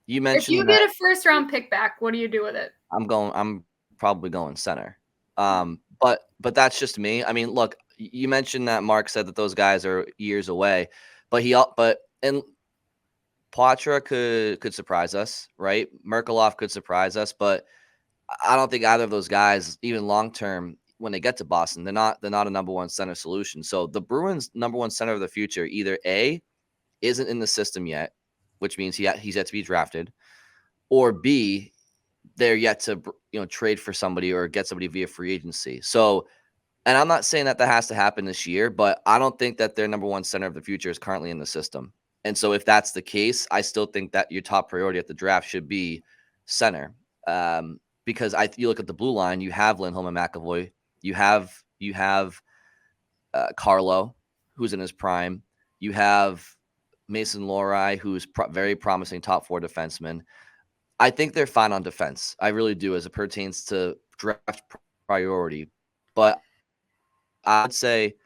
you mentioned if you get a first round pick back, what do you do with it? I'm probably going center. But that's just me. I mean, look, you mentioned that Mark said that those guys are years away, but Poitras could surprise us, right? Merkulov could surprise us, but I don't think either of those guys, even long term, when they get to Boston, they're not a number 1 center solution. So the Bruins' number 1 center of the future either A, isn't in the system yet, which means he's yet to be drafted, or B, they're yet to trade for somebody or get somebody via free agency. So, and I'm not saying that has to happen this year, but I don't think that their number 1 center of the future is currently in the system. And so if that's the case, I still think that your top priority at the draft should be center. Because you look at the blue line, you have Lindholm and McAvoy, you have Carlo, who's in his prime, you have Mason Lohrei, who's very promising top 4 defenseman. I think they're fine on defense. I really do, as it pertains to draft priority. But I would say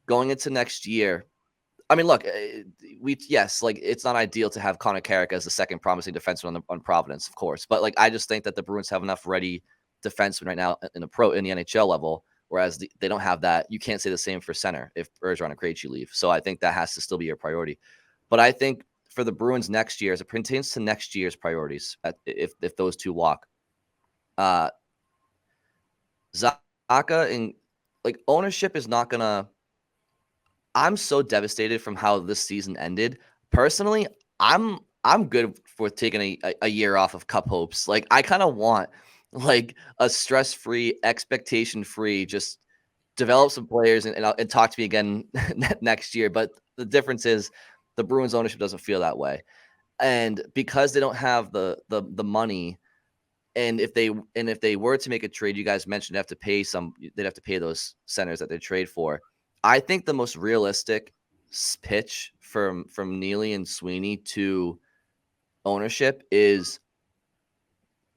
going into next year, I mean, look, it's not ideal to have Connor Carrick as the second promising defenseman on Providence, of course. But I just think that the Bruins have enough ready defensemen right now in the NHL level, whereas they don't have that. You can't say the same for center if Bergeron and Krejci leave. So I think that has to still be your priority. But I think for the Bruins next year, as it pertains to next year's priorities, if those two walk, Zacha and ownership is not gonna. I'm so devastated from how this season ended. Personally, I'm good for taking a year off of cup hopes. I kind of want a stress-free, expectation-free, just develop some players and talk to me again next year. But the difference is the Bruins ownership doesn't feel that way. And because they don't have the money, and if they were to make a trade, you guys mentioned they'd have to pay those centers that they trade for. I think the most realistic pitch from Neely and Sweeney to ownership is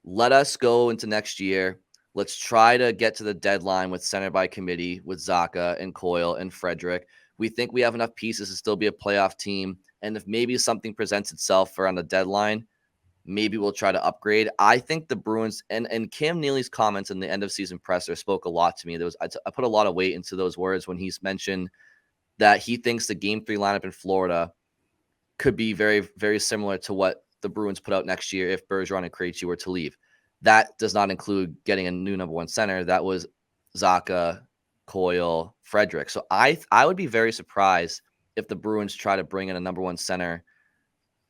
let us go into next year. Let's try to get to the deadline with center by committee with Zacha and Coyle and Frederick. We think we have enough pieces to still be a playoff team. And if maybe something presents itself around the deadline, maybe we'll try to upgrade. I think the Bruins and Cam Neely's comments in the end of season presser spoke a lot to me. I put a lot of weight into those words when he's mentioned that he thinks the Game 3 lineup in Florida could be very, very similar to what the Bruins put out next year if Bergeron and Krejci were to leave. That does not include getting a new number one center. That was Zacha, Coyle, Frederick. So I would be very surprised if the Bruins try to bring in a number one center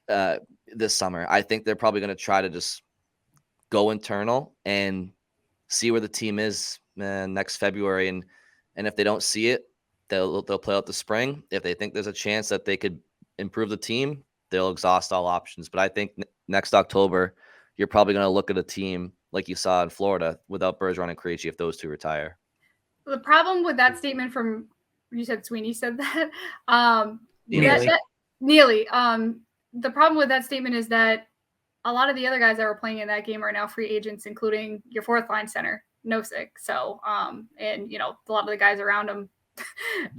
this summer. I think they're probably going to try to just go internal and see where the team is next February. And if they don't see it, they'll play out the spring. If they think there's a chance that they could improve the team, they'll exhaust all options. But I think next October, you're probably going to look at a team like you saw in Florida without Bergeron and Krejci if those two retire. The problem with that statement from, you said Sweeney said that? Neely. The problem with that statement is that a lot of the other guys that were playing in that game are now free agents, including your fourth line center, Nosek. So, and a lot of the guys around him.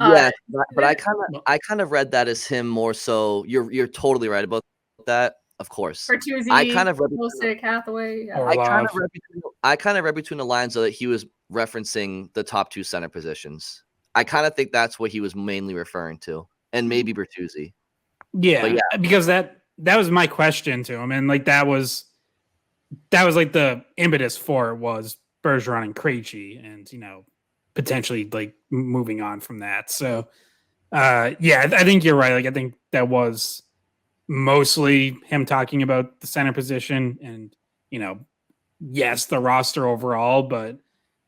Yeah, but I kind of read that as him more so. You're totally right about that. Of course, Bertuzzi, I kind of read Lucic, Hathaway. Yeah. I kind of read between the lines so that he was referencing the top two center positions. I kind of think that's what he was mainly referring to, and maybe Bertuzzi. Yeah, because that was my question to him, and like that was like the impetus for it was Bergeron and Krejci, and potentially like moving on from that. So, I think you're right. Like I think that was mostly him talking about the center position, and yes, the roster overall, but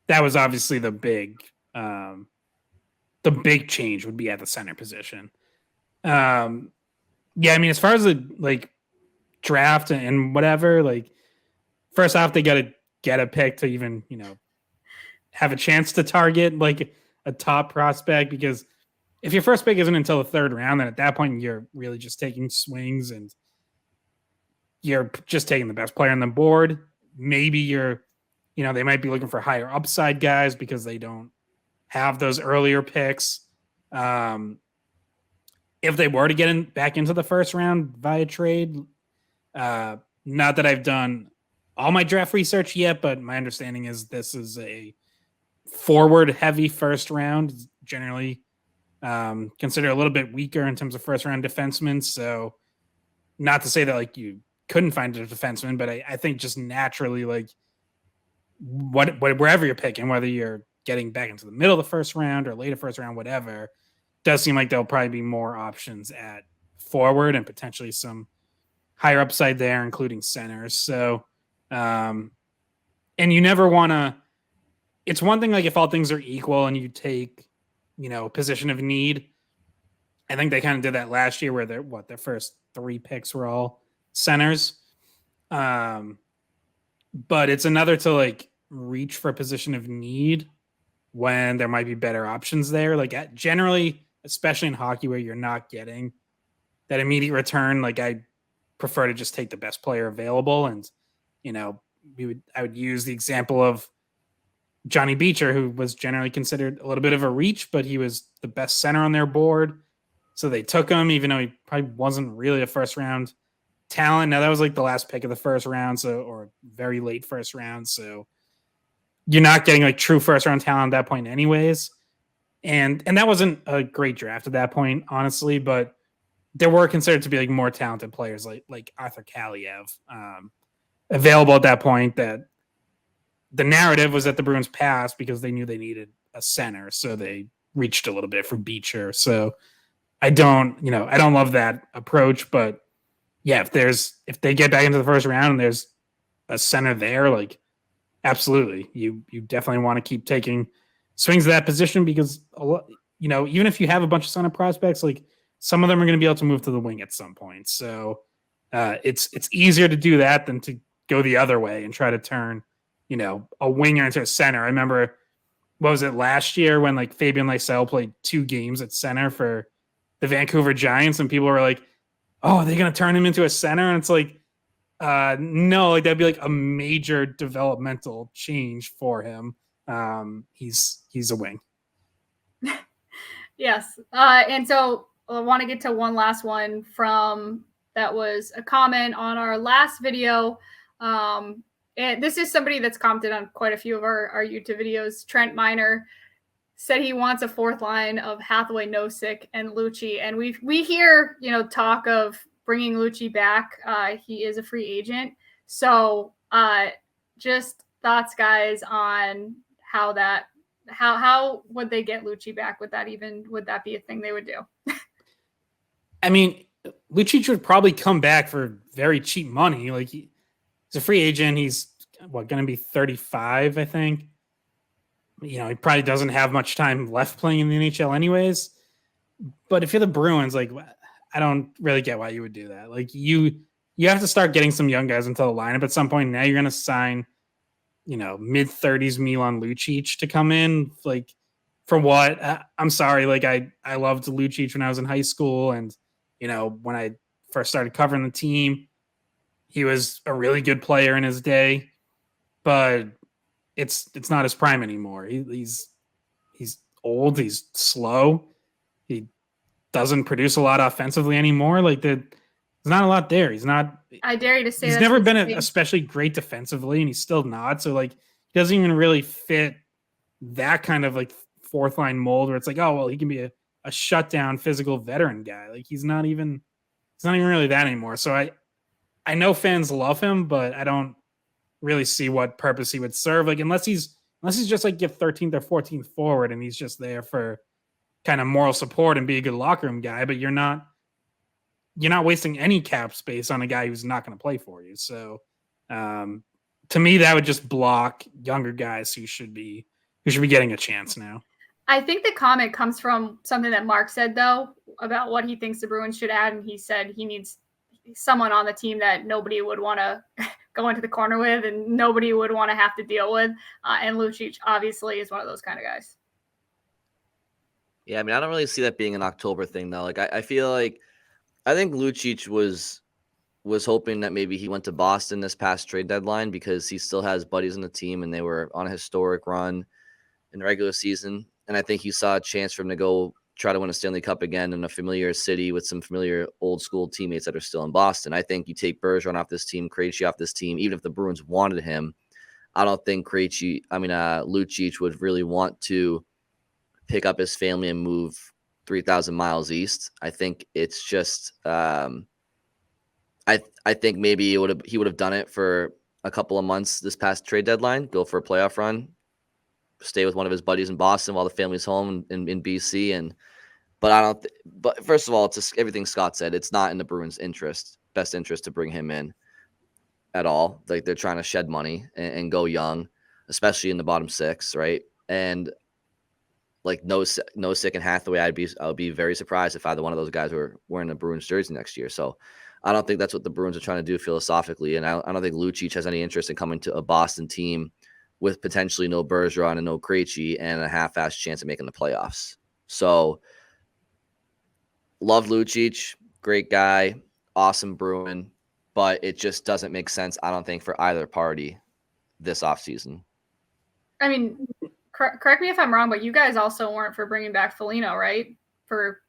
that was obviously the big change would be at the center position. Yeah, I mean, as far as the like draft and whatever, like first off, they got to get a pick to even have a chance to target like a top prospect, because if your first pick isn't until the third round, then at that point you're really just taking swings and you're just taking the best player on the board. Maybe they might be looking for higher upside guys because they don't have those earlier picks. If they were to get back into the first round via trade, not that I've done all my draft research yet, but my understanding is this is a forward-heavy first round, generally considered a little bit weaker in terms of first-round defensemen. So not to say that like you couldn't find a defenseman, but I think just naturally like wherever you're picking, whether you're getting back into the middle of the first round or later first round, whatever, does seem like there'll probably be more options at forward and potentially some higher upside there, including centers. So, and you never want to, it's one thing, like if all things are equal and you take, a position of need. I think they kind of did that last year where their first three picks were all centers. But it's another to like reach for a position of need when there might be better options there. Like generally, especially in hockey where you're not getting that immediate return, like I prefer to just take the best player available. And, I would use the example of Johnny Beecher, who was generally considered a little bit of a reach, but he was the best center on their board. So they took him, even though he probably wasn't really a first round talent. Now that was like the last pick of the first round, or very late first round. So you're not getting like true first round talent at that point anyways. And that wasn't a great draft at that point, honestly, but there were considered to be like more talented players like Arthur Kaliev available at that point. That the narrative was that the Bruins passed because they knew they needed a center. So they reached a little bit for Beecher. So I don't love that approach, but yeah, if they get back into the first round and there's a center there, like absolutely, you definitely want to keep taking swings at that position, because even if you have a bunch of center prospects, like some of them are going to be able to move to the wing at some point. So it's easier to do that than to go the other way and try to turn a winger into a center. I remember, what was it, last year when like Fabian Lysell played 2 games at center for the Vancouver Giants, and people were like, oh, are they going to turn him into a center? And it's like, No, like that'd be like a major developmental change for him. He's a wing. Yes. And so I want to get to one last one from that was a comment on our last video. And this is somebody that's commented on quite a few of our YouTube videos. Trent Miner said he wants a fourth line of Hathaway, Nosek, and Lucci. And we hear, talk of bringing Lucci back. He is a free agent. So just thoughts, guys, on how would they get Lucci back? Would that be a thing they would do? I mean, Lucic would probably come back for very cheap money. Like he's a free agent. He's going to be 35, I think. He probably doesn't have much time left playing in the NHL anyways. But if you're the Bruins, like I don't really get why you would do that. Like you have to start getting some young guys into the lineup at some point. Now you're going to sign, mid-30s Milan Lucic to come in. Like for what? I'm sorry. Like I loved Lucic when I was in high school, and when I first started covering the team, he was a really good player in his day, but it's not his prime anymore. He's old. He's slow. He doesn't produce a lot offensively anymore. Like there's not a lot there. He's not. I dare you to say he's never been especially great defensively, and he's still not. So like he doesn't even really fit that kind of like fourth line mold where it's like, oh well, he can be a shutdown physical veteran guy. Like he's not even really that anymore. So I know fans love him, but I don't really see what purpose he would serve. Like unless he's just like get 13th or 14th forward and he's just there for kind of moral support and be a good locker room guy, but you're not wasting any cap space on a guy who's not going to play for you. So to me, that would just block younger guys who should be getting a chance now. I think the comment comes from something that Mark said, though, about what he thinks the Bruins should add. And he said he needs someone on the team that nobody would want to go into the corner with and nobody would want to have to deal with. And Lucic obviously is one of those kind of guys. Yeah, I mean, I don't really see that being an October thing, though. Like, I feel like I think Lucic was hoping that maybe he went to Boston this past trade deadline because he still has buddies on the team and they were on a historic run in the regular season. And I think he saw a chance for him to go try to win a Stanley Cup again in a familiar city with some familiar old school teammates that are still in Boston. I think you take Bergeron off this team, Krejci off this team, even if the Bruins wanted him, I don't think Lucic would really want to pick up his family and move 3,000 miles east. I think it's just I think maybe he would have done it for a couple of months this past trade deadline, go for a playoff run, stay with one of his buddies in Boston while the family's home in BC. But first of all, it's just everything Scott said. It's not in the Bruins' best interest to bring him in at all. Like they're trying to shed money and go young, especially in the bottom six, right? And like Nosek and Hathaway, I would be very surprised if either one of those guys were wearing a Bruins jersey next year. So I don't think that's what the Bruins are trying to do philosophically. And I don't think Lucic has any interest in coming to a Boston team with potentially no Bergeron and no Krejci and a half-assed chance of making the playoffs. So love Lucic, great guy, awesome Bruin, but it just doesn't make sense, I don't think, for either party this offseason. I mean, correct me if I'm wrong, but you guys also weren't for bringing back Foligno, right? For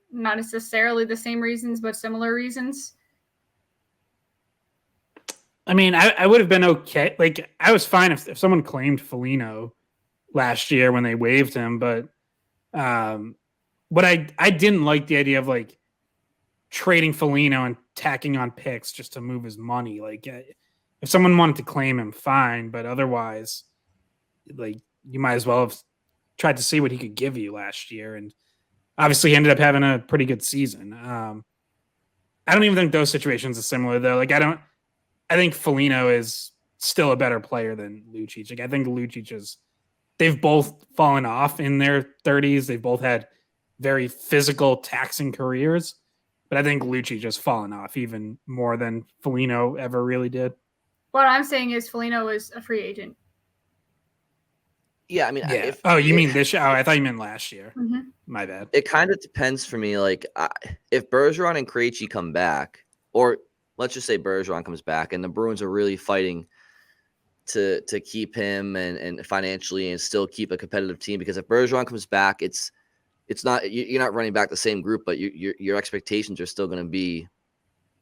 not necessarily the same reasons, but similar reasons. I mean, I would have been okay. Like, I was fine if someone claimed Foligno last year when they waived him, but I didn't like the idea of like trading Foligno and tacking on picks just to move his money. Like, if someone wanted to claim him, fine, but otherwise, like, you might as well have tried to see what he could give you last year. And obviously, he ended up having a pretty good season. I don't even think those situations are similar, though. Like, I think Foligno is still a better player than Lucic. Like, I think Lucic they've both fallen off in their 30s. They've both had very physical, taxing careers. But I think Lucic has fallen off even more than Foligno ever really did. What I'm saying is Foligno is a free agent. Yeah, I mean, yeah. You mean this year? Oh, I thought you meant last year. Mm-hmm. My bad. It kind of depends for me. Like, if Bergeron and Krejci come back, or let's just say Bergeron comes back and the Bruins are really fighting to keep him and financially and still keep a competitive team, because if Bergeron comes back, it's not, you're not running back the same group, but your expectations are still going to be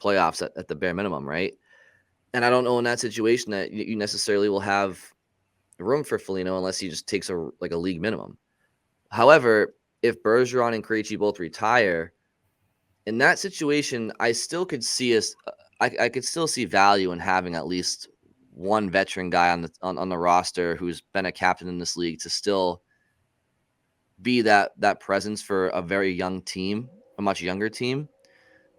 playoffs at the bare minimum, right? And I don't know in that situation that you necessarily will have room for Foligno unless he just takes a league minimum. However, if Bergeron and Krejci both retire, in that situation, I still could see I could still see value in having at least one veteran guy on the roster who's been a captain in this league to still be that presence for a very young team, a much younger team.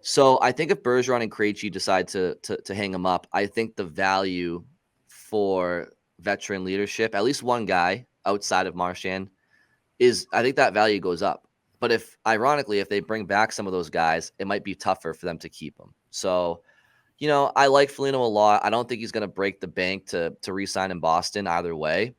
So I think if Bergeron and Krejci decide to hang him up, I think the value for veteran leadership, at least one guy outside of Marchand, I think that value goes up. But ironically, if they bring back some of those guys, it might be tougher for them to keep them. So, I like Foligno a lot. I don't think he's going to break the bank to re-sign in Boston either way.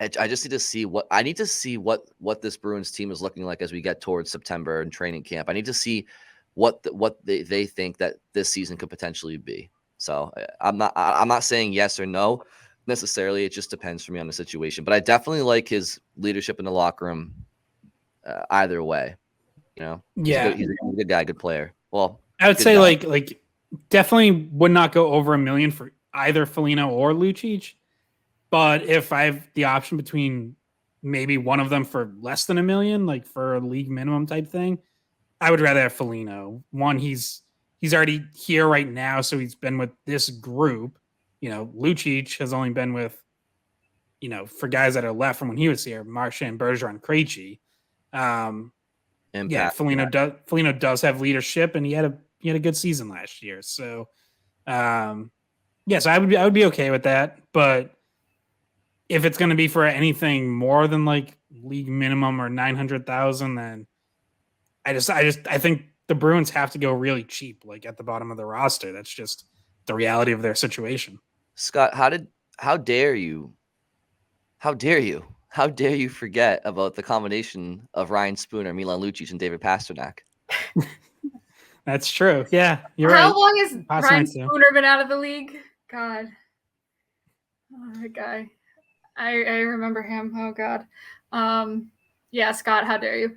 I just need to see what this Bruins team is looking like as we get towards September and training camp. I need to see what they think that this season could potentially be. So I'm not saying yes or no necessarily. It just depends for me on the situation. But I definitely like his leadership in the locker room either way. Yeah, he's a good guy, good player. Well, I would say guy. like definitely would not go over $1 million for either Foligno or Lucic. But if I have the option between maybe one of them for less than $1 million, like for a league minimum type thing, I would rather have Foligno. One, he's already here right now, so he's been with this group. Lucic has only been with, for guys that are left from when he was here, Marchand, Bergeron, Krejci. Yeah, Foligno does have leadership, and he had a good season last year. So, yes, I would be okay with that. But if it's going to be for anything more than like league minimum or 900,000, then I think the Bruins have to go really cheap, like at the bottom of the roster. That's just the reality of their situation. Scott, how dare you forget about the combination of Ryan Spooner, Milan Lucic, and David Pastrnak? That's true. Yeah, you're right. How long has Ryan Spooner been out of the league? God. Oh, that guy. I remember him. Oh, God. Yeah, Scott, how dare you?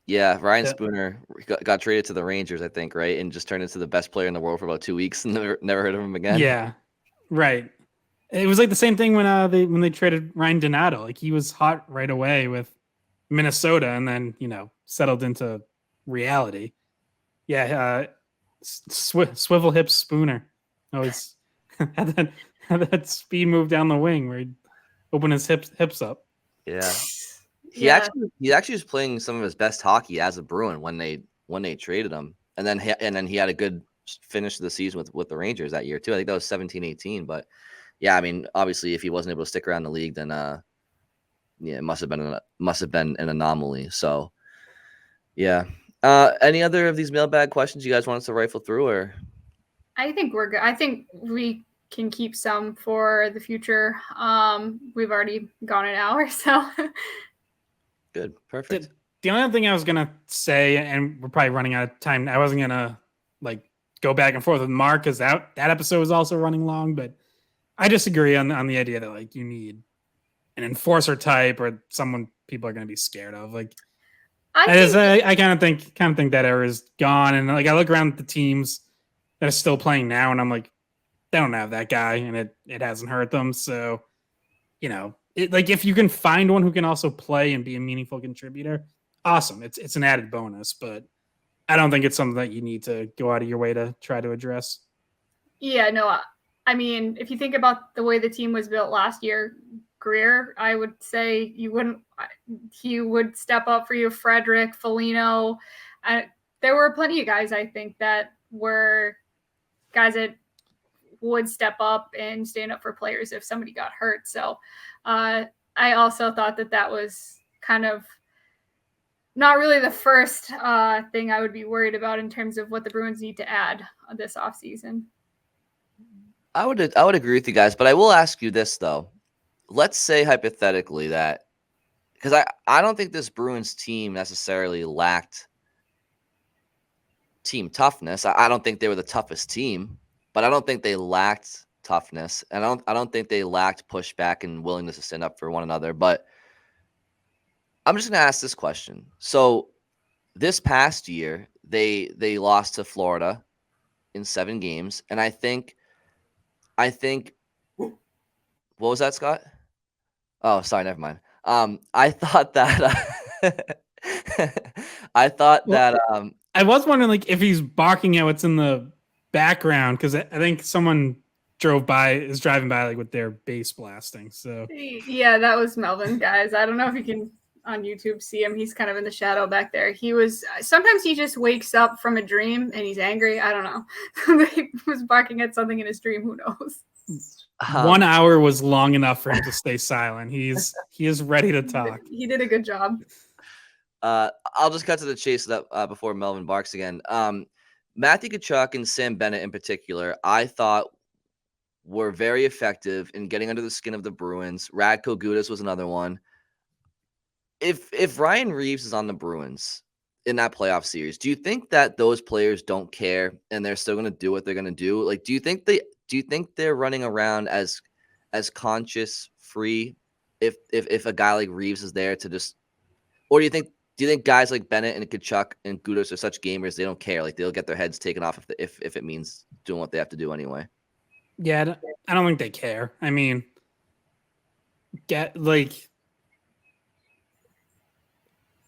Yeah, Ryan Spooner got traded to the Rangers, I think, right? And just turned into the best player in the world for about 2 weeks and never heard of him again. Yeah, right. It was like the same thing when they traded Ryan Donato. Like he was hot right away with Minnesota and then, settled into reality. Yeah, swivel hip Spooner. Always had that speed move down the wing where he'd open his hips up. Yeah. He actually was playing some of his best hockey as a Bruin when they traded him. And then he had a good finish of the season with the Rangers that year too. I think that was 17-18, but yeah, I mean, obviously if he wasn't able to stick around the league, then it must have been an anomaly. So yeah. Any other of these mailbag questions you guys want us to rifle through, or? I think we're good. I think we can keep some for the future. We've already gone an hour, so good. Perfect. The only thing I was gonna say, and we're probably running out of time, I wasn't gonna go back and forth with Mark because that episode was also running long, but I disagree on the idea that you need an enforcer type or someone people are gonna be scared of. I kind of think that era is gone, and I look around at the teams that are still playing now, and I'm like, they don't have that guy, and it hasn't hurt them. So, if you can find one who can also play and be a meaningful contributor, awesome. It's an added bonus, but I don't think it's something that you need to go out of your way to try to address. Yeah, no. I mean, if you think about the way the team was built last year, Greer, I would say he would step up for you. Frederick, Foligno. There were plenty of guys, I think, that were guys that would step up and stand up for players if somebody got hurt. So I also thought that was kind of not really the first thing I would be worried about in terms of what the Bruins need to add this offseason. I would agree with you guys, but I will ask you this, though. Let's say hypothetically that, because I don't think this Bruins team necessarily lacked team toughness. I don't think they were the toughest team, but I don't think they lacked toughness, and I don't think they lacked pushback and willingness to stand up for one another. But I'm just going to ask this question. So this past year, they lost to Florida in 7 games, and I think what was that, Scott? Oh, sorry, never mind. I thought that I thought that I was wondering like if he's barking at what's in the background, because I think someone is driving by like with their bass blasting. So yeah, that was Melvin, guys. I don't know if you can on YouTube see him. He's kind of in the shadow back there. Sometimes he just wakes up from a dream and he's angry. I don't know. He was barking at something in his dream. Who knows? 1 hour was long enough for him to stay silent. He is ready to talk. He did a good job. I'll just cut to the chase that before Melvin barks again. Matthew Tkachuk and Sam Bennett in particular, I thought were very effective in getting under the skin of the Bruins. Radko Gudas was another one. If Ryan Reeves is on the Bruins in that playoff series, do you think that those players don't care and they're still going to do what they're going to do? Like, do you think they're running around as conscious free if a guy like Reeves is there to just, or do you think guys like Bennett and Tkachuk and Gudas are such gamers they don't care? Like they'll get their heads taken off if it means doing what they have to do anyway. Yeah, I don't think they care. I mean,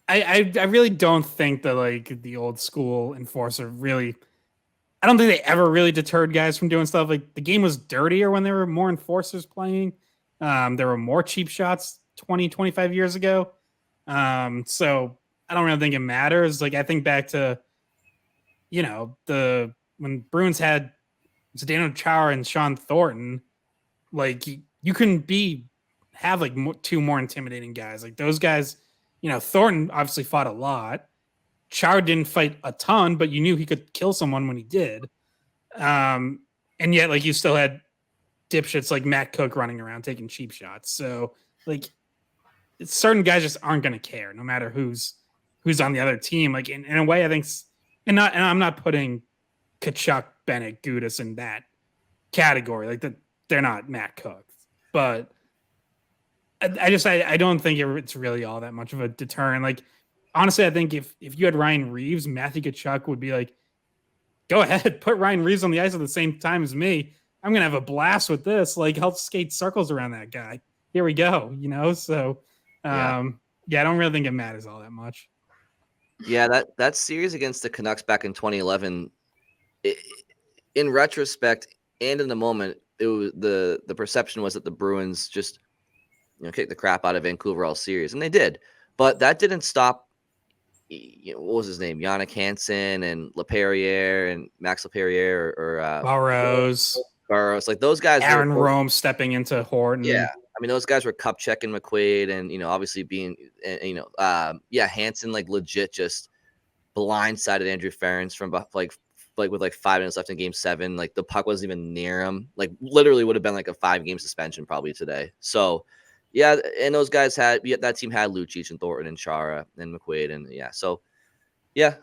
I really don't think that like the old school enforcer really. I don't think they ever really deterred guys from doing stuff. Like the game was dirtier when there were more enforcers playing. There were more cheap shots 20, 25 years ago. So I don't really think it matters. Like I think back to, when Bruins had Zdeno Chara and Sean Thornton, like you couldn't have like 2 more intimidating guys. Like those guys, Thornton obviously fought a lot. Chara didn't fight a ton, but you knew he could kill someone when he did. And yet, like, you still had dipshits like Matt Cook running around taking cheap shots. So, like, certain guys just aren't going to care, no matter who's on the other team. Like, in a way, I think, and I'm not putting Tkachuk, Bennett, Gudas in that category. Like, they're not Matt Cook, but I don't think it's really all that much of a deterrent. Like, honestly, I think if you had Ryan Reeves, Matthew Tkachuk would be like, go ahead, put Ryan Reeves on the ice at the same time as me. I'm going to have a blast with this. Like, I'll skate circles around that guy. Here we go, So, I don't really think it matters all that much. Yeah, that series against the Canucks back in 2011, in retrospect and in the moment, it was the perception was that the Bruins just kicked the crap out of Vancouver all series, and they did. But that didn't stop. What was his name? Yannick Hansen and Laperriere and Max Laperriere or Burrows. Like those guys. Aaron Rome stepping into Horton. Yeah, I mean those guys were cup checking McQuaid, and obviously being Hansen like legit just blindsided Andrew Ference from like with 5 minutes left in Game 7. Like the puck wasn't even near him. Like literally would have been like a 5-game suspension probably today. So. Yeah, and those guys that team had Lucic and Thornton and Chara and McQuaid, and so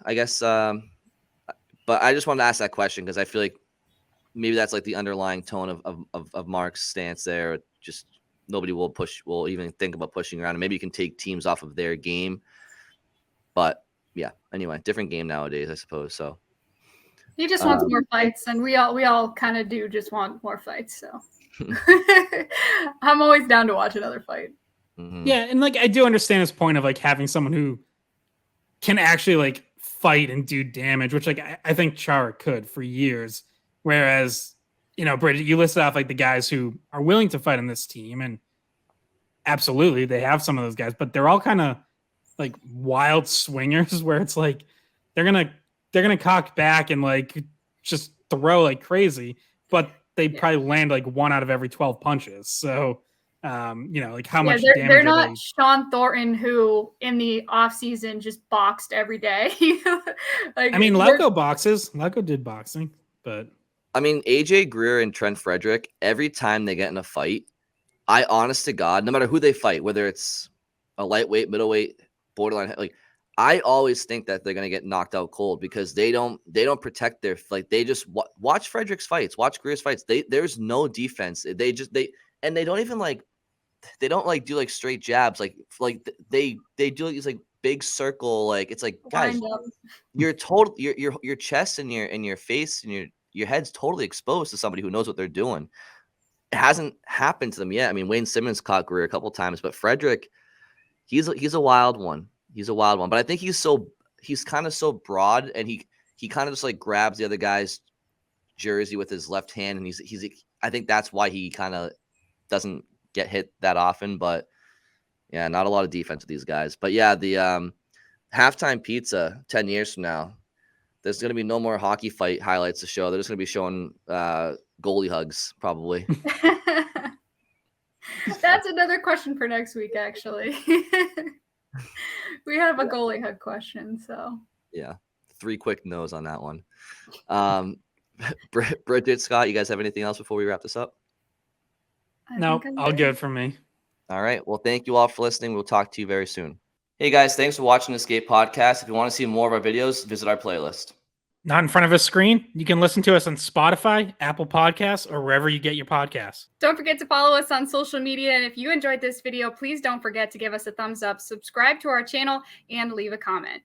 I guess. But I just wanted to ask that question because I feel like maybe that's like the underlying tone of Mark's stance there. Just nobody will even think about pushing around, and maybe you can take teams off of their game. But yeah, anyway, different game nowadays, I suppose. So he just wants more fights, and we all kind of do just want more fights. So. I'm always down to watch another fight. Mm-hmm. Yeah, and like I do understand his point of like having someone who can actually like fight and do damage, which like I think Chara could for years. Whereas, Bridgette, you listed off like the guys who are willing to fight on this team, and absolutely they have some of those guys, but they're all kind of like wild swingers where it's like they're gonna cock back and like just throw like crazy, but they probably land like 1 out of every 12 punches. So, like how much damage they're not Sean Thornton, who in the offseason just boxed every day. Lauko boxes. Lauko did boxing, but I mean, AJ Greer and Trent Frederick, every time they get in a fight, I honest to God, no matter who they fight, whether it's a lightweight, middleweight, borderline, like I always think that they're gonna get knocked out cold because they don't protect their they just watch Frederick's fights, watch Greer's fights. There's no defense. They don't even they don't do straight jabs. They do these big circle. It's guys, your chest and your face and your head's totally exposed to somebody who knows what they're doing. It hasn't happened to them yet. I mean, Wayne Simmons caught Greer a couple times, but Frederick, he's a wild one. He's a wild one, but I think he's kind of so broad, and he kind of just grabs the other guy's jersey with his left hand, and I think that's why he kind of doesn't get hit that often. But yeah, not a lot of defense with these guys. But yeah, the halftime pizza 10 years from now, there's going to be no more hockey fight highlights to show. They're just going to be showing goalie hugs probably. That's another question for next week, actually. We have a goalie hug question, so yeah, 3 quick no's on that one. Bridgette, Scott, you guys have anything else before we wrap this up? No, all good for me. All right. Well, thank you all for listening. We'll talk to you very soon. Hey guys, thanks for watching the Skate Podcast. If you want to see more of our videos, visit our playlist. Not in front of a screen. You can listen to us on Spotify, Apple Podcasts, or wherever you get your podcasts. Don't forget to follow us on social media. And if you enjoyed this video, please don't forget to give us a thumbs up, subscribe to our channel, and leave a comment.